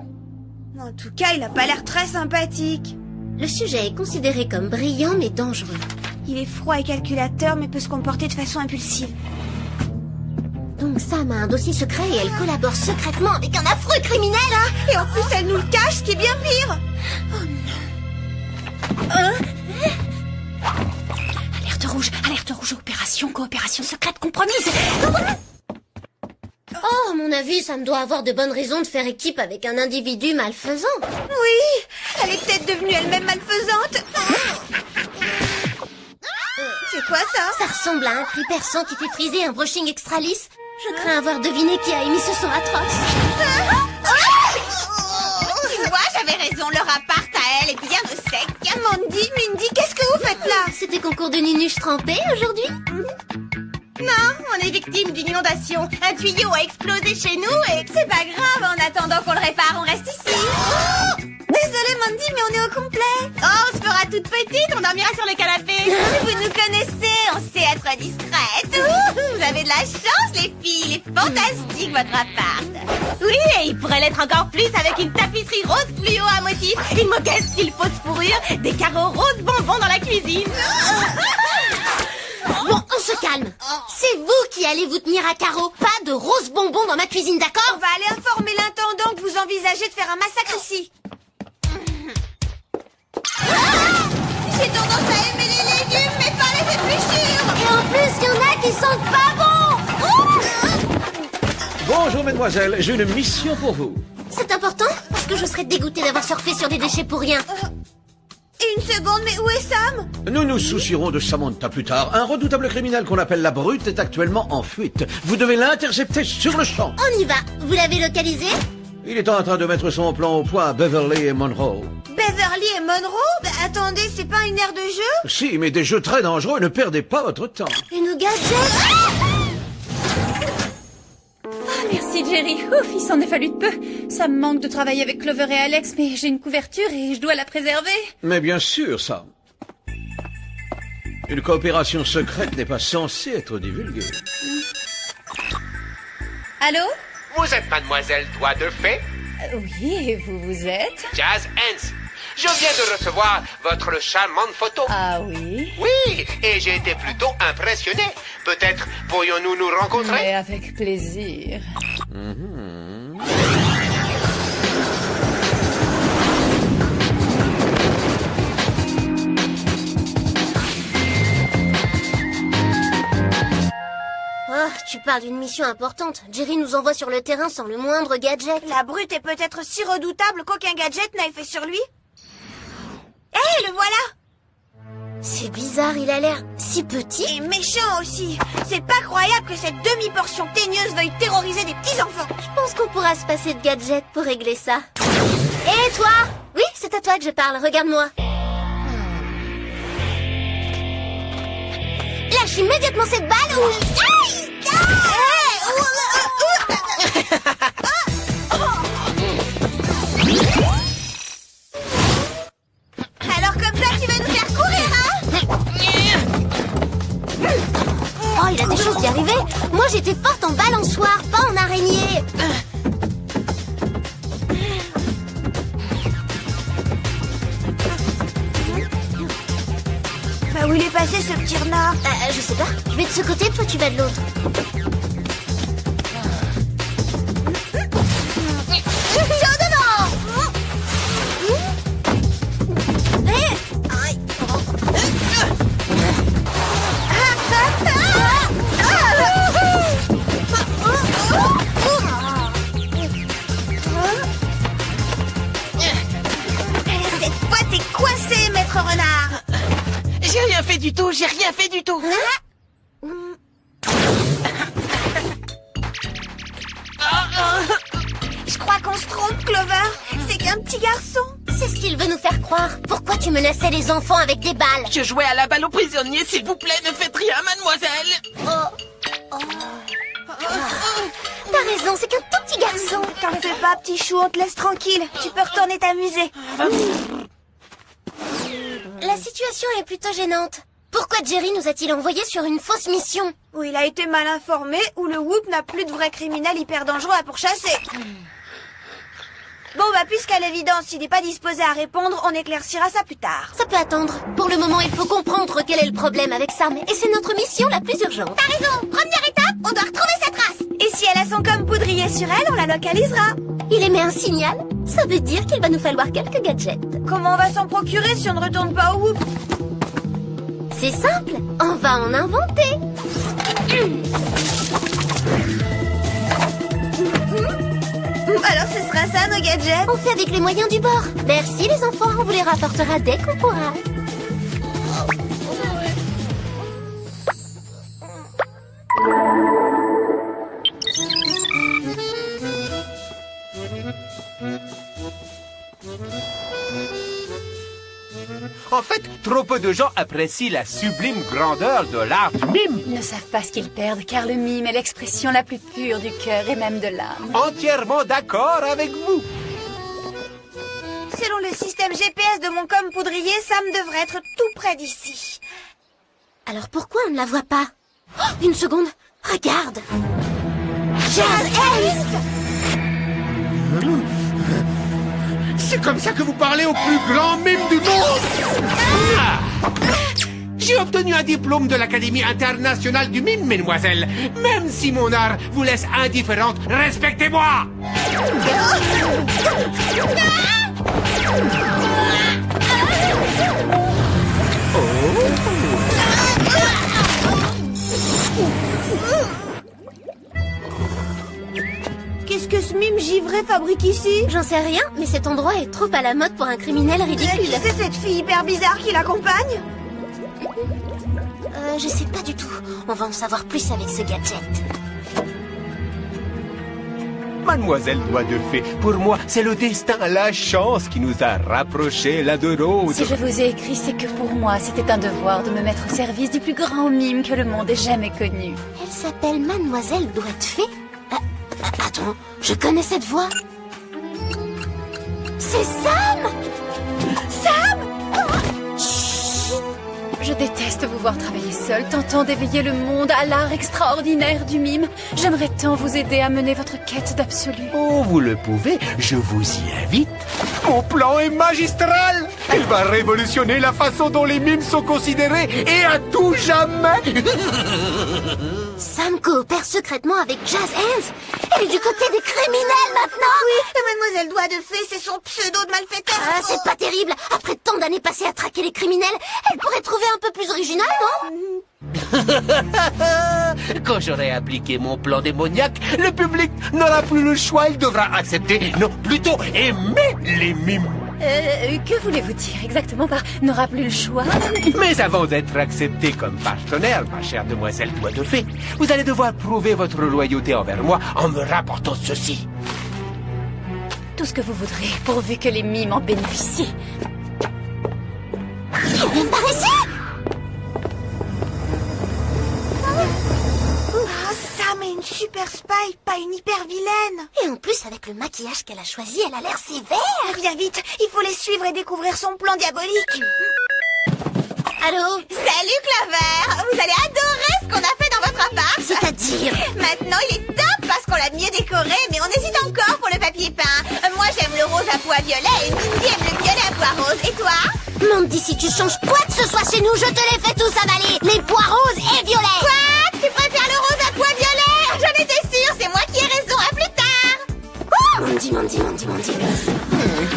En tout cas, il a pas l'air très sympathique.
Le sujet est considéré comme brillant mais dangereux.
Il est froid et calculateur mais peut se comporter de façon impulsive.
Donc Sam a un dossier secret et elle collabore secrètement avec un affreux criminel.
Ah, et en plus elle nous le cache, ce qui est bien pire.
Oh non.
Alerte rouge, opération, coopération secrète compromise.
Oh, à mon avis, ça me doit avoir de bonnes raisons de faire équipe avec un individu malfaisant.
Oui, elle est peut-être devenue elle-même malfaisante. C'est quoi ça?
Ça ressemble à un cri perçant qui fait friser un brushing extra lisse. Je crains avoir deviné qui a émis ce son atroce.
Tu vois, j'avais raison, leur appart à elle est bien au sec. Mindy, qu'est-ce que vous faites là?
C'était concours de nunuche trempée aujourd'hui?
Non, on est victime d'une inondation. Un tuyau a explosé chez nous et c'est pas grave, en attendant qu'on le répare, on reste ici. Désolée Mandy, mais on est au complet. Oh, on se fera toute petite, on dormira sur le canapé. Vous nous connaissez, on sait être discrète. Vous avez de la chance les filles, il est fantastique votre appart. Oui, et il pourrait l'être encore plus avec une tapisserie rose fluo à motif, une moquette style fausse fourrure, des carreaux roses bonbons dans la cuisine.
Bon, on se calme. C'est vous qui allez vous tenir à carreau. Pas de roses bonbons dans ma cuisine, d'accord?
On va aller informer l'intendant que vous envisagez de faire un massacre ici. J'ai tendance à aimer les légumes, mais pas les épluchures.
Et en plus, il y en a qui sentent pas bon.
Bonjour, mesdemoiselles. J'ai une mission pour vous.
C'est important parce que je serais dégoûtée d'avoir surfé sur des déchets pour rien.
Une seconde, mais où est Sam?
Nous nous soucierons de Samantha plus tard. Un redoutable criminel qu'on appelle la Brute est actuellement en fuite. Vous devez l'intercepter sur le champ.
On y va. Vous l'avez localisé?
Il est en train de mettre son plan au point à Beverly et Monroe.
Beverly et Monroe? Attendez, c'est pas une aire de jeu?
Si, mais des jeux très dangereux, ne perdez pas votre temps.
Et nos gadgets?
Merci Jerry. Ouf, il s'en est fallu de peu. Ça me manque de travailler avec Clover et Alex, mais j'ai une couverture et je dois la préserver.
Mais bien sûr, ça. Une coopération secrète n'est pas censée être divulguée.
Allô?
Vous êtes Mademoiselle Doigt de Fée?
Oui, et vous êtes?
Jazz Hans. Je viens de recevoir votre charmante photo.
Ah oui?
Oui, et j'ai été plutôt impressionné. Peut-être pourrions-nous nous rencontrer?
Mais avec plaisir.
Oh, tu
parle d'une mission importante. Jerry nous envoie sur le terrain sans le moindre gadget.
La brute est peut-être si redoutable qu'aucun gadget n'a effet sur lui. Hé, le voilà!
C'est bizarre, il a l'air si petit.
Et méchant aussi. C'est pas croyable que cette demi-portion teigneuse veuille terroriser des petits-enfants.
Je pense qu'on pourra se passer de gadget pour régler ça. Et toi? Oui, c'est à toi que je parle, regarde-moi. Lâche immédiatement cette balle ou... Aïe!
Alors comme ça, tu vas nous faire courir, hein?
Oh, il a des chances d'y arriver. Moi, j'étais forte en balançoire, pas en araignée.
Bah où il est passé ce petit renard?
Je sais pas. Je vais de ce côté, toi tu vas de l'autre. Ciao devant!
Cette fois t'es coincé, maître renard.
J'ai rien fait du tout, j'ai rien fait du tout.
Je crois qu'on se trompe, Clover. C'est qu'un petit garçon.
C'est ce qu'il veut nous faire croire. Pourquoi tu menaçais les enfants avec des balles?
Je jouais à la balle aux prisonniers, s'il vous plaît, ne faites rien, mademoiselle.
T'as raison, c'est qu'un tout petit garçon.
T'en fais pas, petit chou, on te laisse tranquille. Tu peux retourner t'amuser.
La situation est plutôt gênante. Pourquoi Jerry nous a-t-il envoyés sur une fausse mission?
Ou il a été mal informé, ou le Whoop n'a plus de vrais criminels hyper dangereux à pourchasser. Bon, bah puisqu'à l'évidence, il n'est pas disposé à répondre, on éclaircira ça plus tard.
Ça peut attendre. Pour le moment, il faut comprendre quel est le problème avec Sam. Et c'est notre mission la plus urgente.
T'as raison. Première étape, on doit retrouver sa trace. Et si elle a son com poudrier sur elle, on la localisera.
Il émet un signal. Ça veut dire qu'il va nous falloir quelques gadgets.
Comment on va s'en procurer si on ne retourne pas au Whoop?
C'est simple. On va en inventer.
Alors ce sera ça nos gadgets?
On fait avec les moyens du bord. Merci les enfants, on vous les rapportera dès qu'on pourra.
En fait, trop peu de gens apprécient la sublime grandeur de l'art du mime.
Ils ne savent pas ce qu'ils perdent, car le mime est l'expression la plus pure du cœur et même de l'âme.
Entièrement d'accord avec vous.
Selon le système GPS de mon com poudrier, Sam devrait être tout près d'ici.
Alors pourquoi on ne la voit pas? Oh, une seconde, regarde. Jazz Hands!
C'est comme ça que vous parlez au plus grand mime du monde!
J'ai obtenu un diplôme de l'Académie internationale du mime, mesdemoiselles. Même si mon art vous laisse indifférente, respectez-moi!
Qu'est-ce que ce mime givré fabrique ici?
J'en sais rien, mais cet endroit est trop à la mode pour un criminel ridicule.
Qui c'est cette fille hyper bizarre qui l'accompagne?
Je sais pas du tout. On va en savoir plus avec ce gadget.
Mademoiselle Doigt de Fée, pour moi, c'est le destin, la chance qui nous a rapprochés l'un de l'autre.
Si je vous ai écrit, c'est que pour moi, c'était un devoir de me mettre au service du plus grand mime que le monde ait jamais connu.
Elle s'appelle Mademoiselle Doigt de Fée? Attends, je connais cette voix. C'est Sam!
Sam! Je déteste vous voir travailler seul, tentant d'éveiller le monde à l'art extraordinaire du mime. J'aimerais tant vous aider à mener votre quête d'absolu.
Oh, vous le pouvez, je vous y invite. Mon plan est magistral. Il va révolutionner la façon dont les mimes sont considérés et à tout jamais.
Sam coopère secrètement avec Jazz Hands. Elle est du côté des criminels maintenant.
Oui, et Mademoiselle Doigt de Fée, c'est son pseudo de malfaiteur.
Ah, c'est pas terrible. Après tant d'années passées à traquer les criminels, elle pourrait trouver un peu plus original, non?
Quand j'aurai appliqué mon plan démoniaque, le public n'aura plus le choix, il devra accepter, non, plutôt aimer les mimes.
Que voulez-vous dire exactement par n'aura plus le choix?
Mais avant d'être accepté comme partenaire, ma chère demoiselle Doigt de Fée, vous allez devoir prouver votre loyauté envers moi en me rapportant ceci.
Tout ce que vous voudrez, pourvu que les mimes en bénéficient.
Viens par ici!
Sam est une super spy, pas une hyper vilaine.
Et en plus, avec le maquillage qu'elle a choisi, elle a l'air sévère.
Viens vite, il faut les suivre et découvrir son plan diabolique.
Allô?
Salut Clover! Vous allez adorer ce qu'on a fait dans votre appart.
C'est-à-dire?
Maintenant, il est top parce qu'on l'a mieux décoré, mais on hésite encore pour le papier peint. Moi, j'aime le rose à pois violet et Mindy aime le violet à pois rose. Et toi?
Mandy, si tu changes quoi que ce soit chez nous, je te les fais tous avaler. Les pois roses et violets.
Quoi? Tu préfères le rose à pois violet? J'en étais sûre, c'est moi qui ai raison. À plus tard.
Mandy.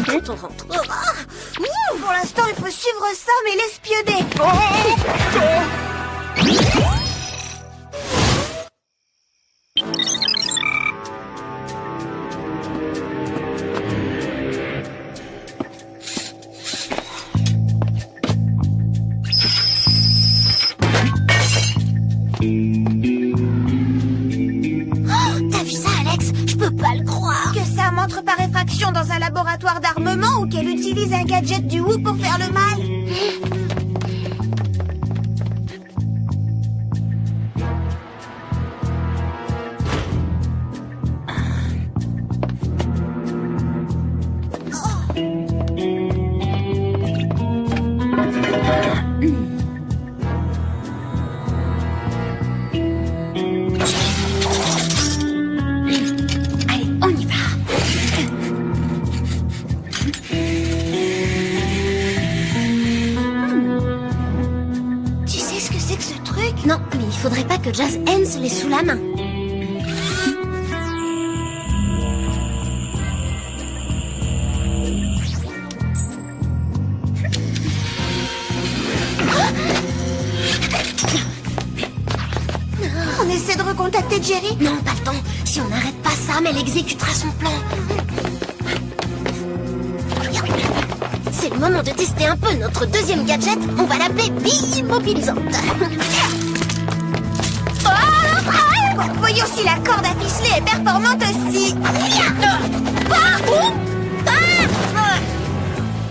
Quand on rentrera.
Pour l'instant, il faut suivre Sam et l'espionner.
T'as vu ça, Alex? Je peux pas le croire.
Que Sam entre par effraction dans un laboratoire d'armement ou qu'elle utilise un gadget du Whoop pour faire le mal.
Allez, on y va.
Tu sais ce que c'est que ce truc?
Non, mais il faudrait pas que Jazz Hands l'ait sous la main.
On essaie de recontacter Jerry?
Non, pas le temps. Si on n'arrête pas Sam, elle exécutera son plan. C'est le moment de tester un peu notre deuxième gadget. On va l'appeler bille immobilisante.
Voyons si la corde à ficeler est performante aussi.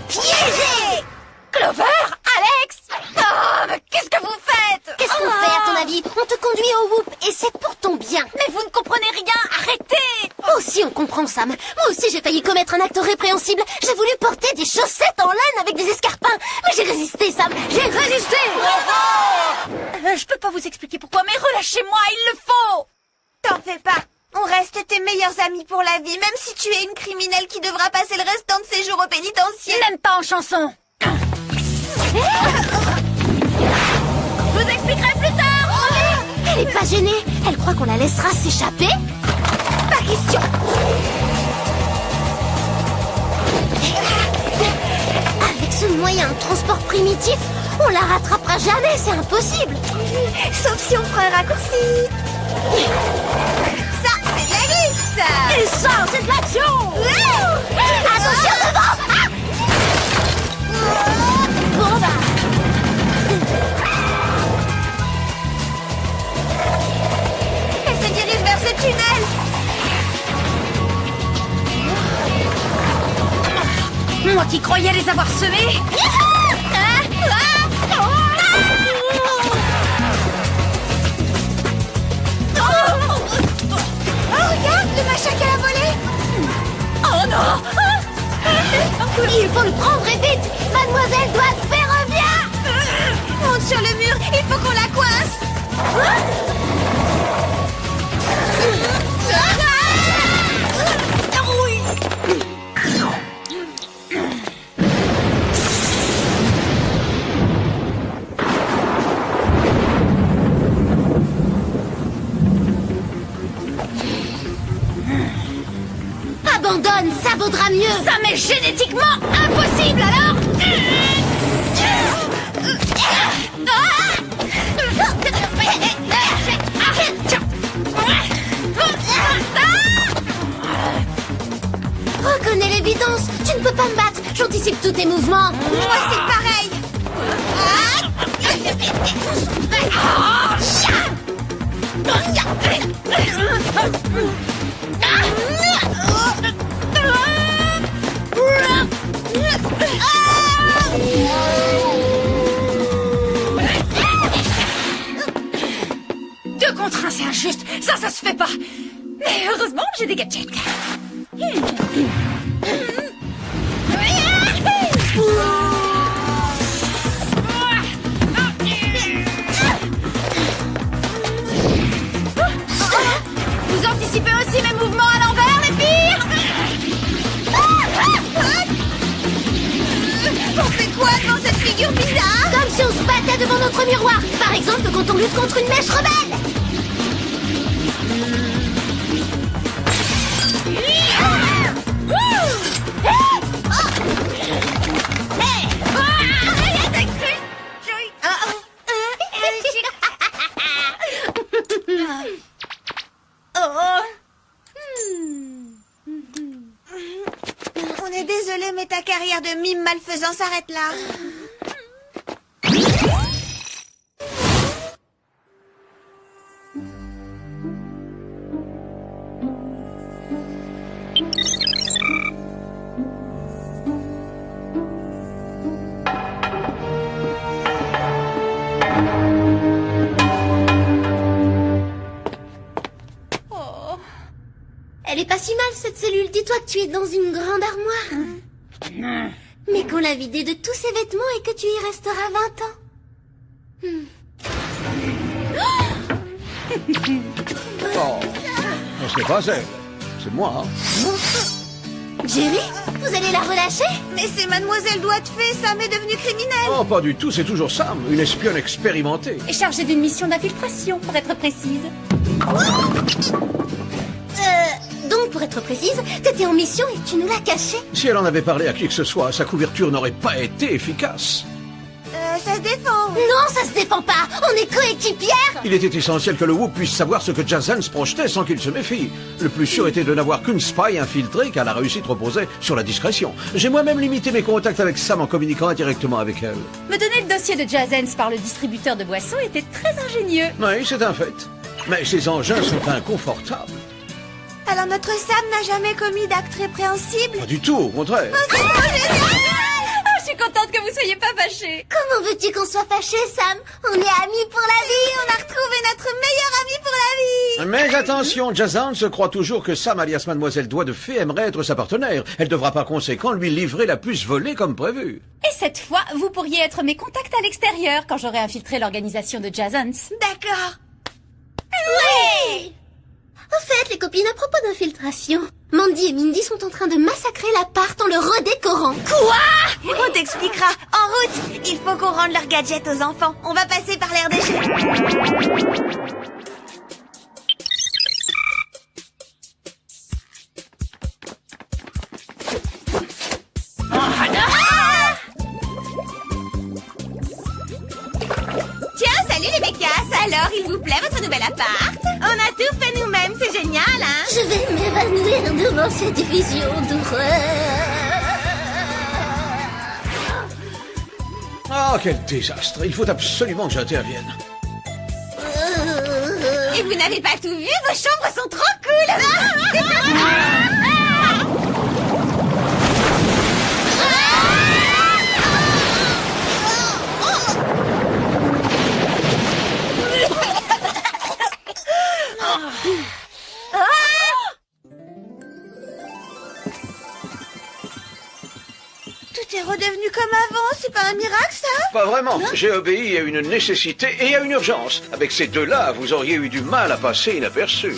Piégé!
Clover, Alex. Oh, mais qu'est-ce que vous faites?
Qu'est-ce qu'on fait à ton avis? On te conduit au Whoop et c'est pour ton bien.
Mais vous ne comprenez rien. Arrêtez.
Moi aussi on comprend, Sam. Moi aussi j'ai failli commettre un acte répréhensible. J'ai voulu porter des chaussettes en laine avec des escarpins. Mais j'ai résisté, Sam. J'ai résisté.
Je peux pas vous expliquer pourquoi, mais relâchez-moi, il le faut.
T'en fais pas. On reste tes meilleurs amis pour la vie, même si tu es une criminelle qui devra passer le restant de ses jours au pénitencier.
Même pas en chanson. Je vous expliquerai plus tard.
Elle est pas gênée. Elle croit qu'on la laissera s'échapper.
Pas question.
Avec ce moyen de transport primitif, on la rattrapera jamais, c'est impossible.
Sauf si on prend un raccourci. Ça, c'est de la glisse.
Et ça, c'est de l'action. Attention devant. Bon bah.
Elle se dirige vers ce tunnel.
Moi qui croyais les avoir semés.
Oh, regarde, le machin qu'elle a volé.
Oh non.
Il faut le prendre et vite. Mademoiselle doit faire revient.
Monte sur le mur, il faut qu'on la coince.
Abandonne, ça vaudra mieux.
Ça m'est génétiquement impossible alors.
Reconnais l'évidence. Tu ne peux pas me battre. J'anticipe tous tes mouvements.
Moi, c'est pareil.
Deux contre un, c'est injuste. Ça se fait pas. Mais heureusement, j'ai des gadgets.
Vous anticipez aussi mes mouvements à l'envers, les filles? On fait quoi devant cette figure bizarre?
Comme si on se battait devant notre miroir. Par exemple, quand on lutte contre une mèche rebelle.
On est désolé, mais ta carrière de mime malfaisant s'arrête là.
Elle est pas si mal, cette cellule. Dis-toi que tu es dans une grande armoire. Mais qu'on l'a vidée de tous ses vêtements et que tu y resteras 20 ans.
Oh, ce n'est pas elle. C'est moi.
Jerry, vous allez la relâcher?
Mais c'est Mademoiselle Doigt de Fée, Sam est devenue criminelle.
Oh, pas du tout, c'est toujours Sam, une espionne expérimentée.
Et chargée d'une mission d'infiltration, pour être précise.
Donc, pour être précise, t'étais en mission et tu nous l'as cachée?
Si elle en avait parlé à qui que ce soit, sa couverture n'aurait pas été efficace.
Ça se défend.
Non, ça se défend pas. On est coéquipières.
Il était essentiel que le Whoop puisse savoir ce que Jazans projetait sans qu'il se méfie. Le plus sûr était de n'avoir qu'une spy infiltrée, car la réussite reposait sur la discrétion. J'ai moi-même limité mes contacts avec Sam en communiquant indirectement avec elle.
Me donner le dossier de Jazans par le distributeur de boissons était très ingénieux.
Oui, c'est un fait. Mais ces engins sont inconfortables.
Alors notre Sam n'a jamais commis d'acte répréhensible?
Pas du tout, au contraire.
Je suis contente que vous soyez pas fâchés.
Comment veux-tu qu'on soit fâchés, Sam? On est amis pour la vie.
On a retrouvé notre meilleur ami pour la vie.
Mais attention, Jazan se croit toujours que Sam, alias Mademoiselle Doigt de Fée, aimerait être sa partenaire. Elle devra par conséquent lui livrer la puce volée comme prévu.
Et cette fois, vous pourriez être mes contacts à l'extérieur quand j'aurai infiltré l'organisation de Jazans.
D'accord.
Oui! En fait, les copines, à propos d'infiltration, Mandy et Mindy sont en train de massacrer l'appart en le redécorant.
Quoi? On t'expliquera. En route. Il faut qu'on rende leurs gadgets aux enfants. On va passer par l'air déchet. Tiens, salut les bécasses. Alors, il vous plaît votre nouvel appart? On a tout fait nous-mêmes, c'est génial, hein?
Je vais m'évanouir devant cette vision d'horreur.
Oh, quel désastre. Il faut absolument que j'intervienne.
Et vous n'avez pas tout vu? Vos chambres sont trop cool. Tout est redevenu comme avant, c'est pas un miracle ça?
Pas vraiment. J'ai obéi à une nécessité et à une urgence. Avec ces deux-là, vous auriez eu du mal à passer inaperçu.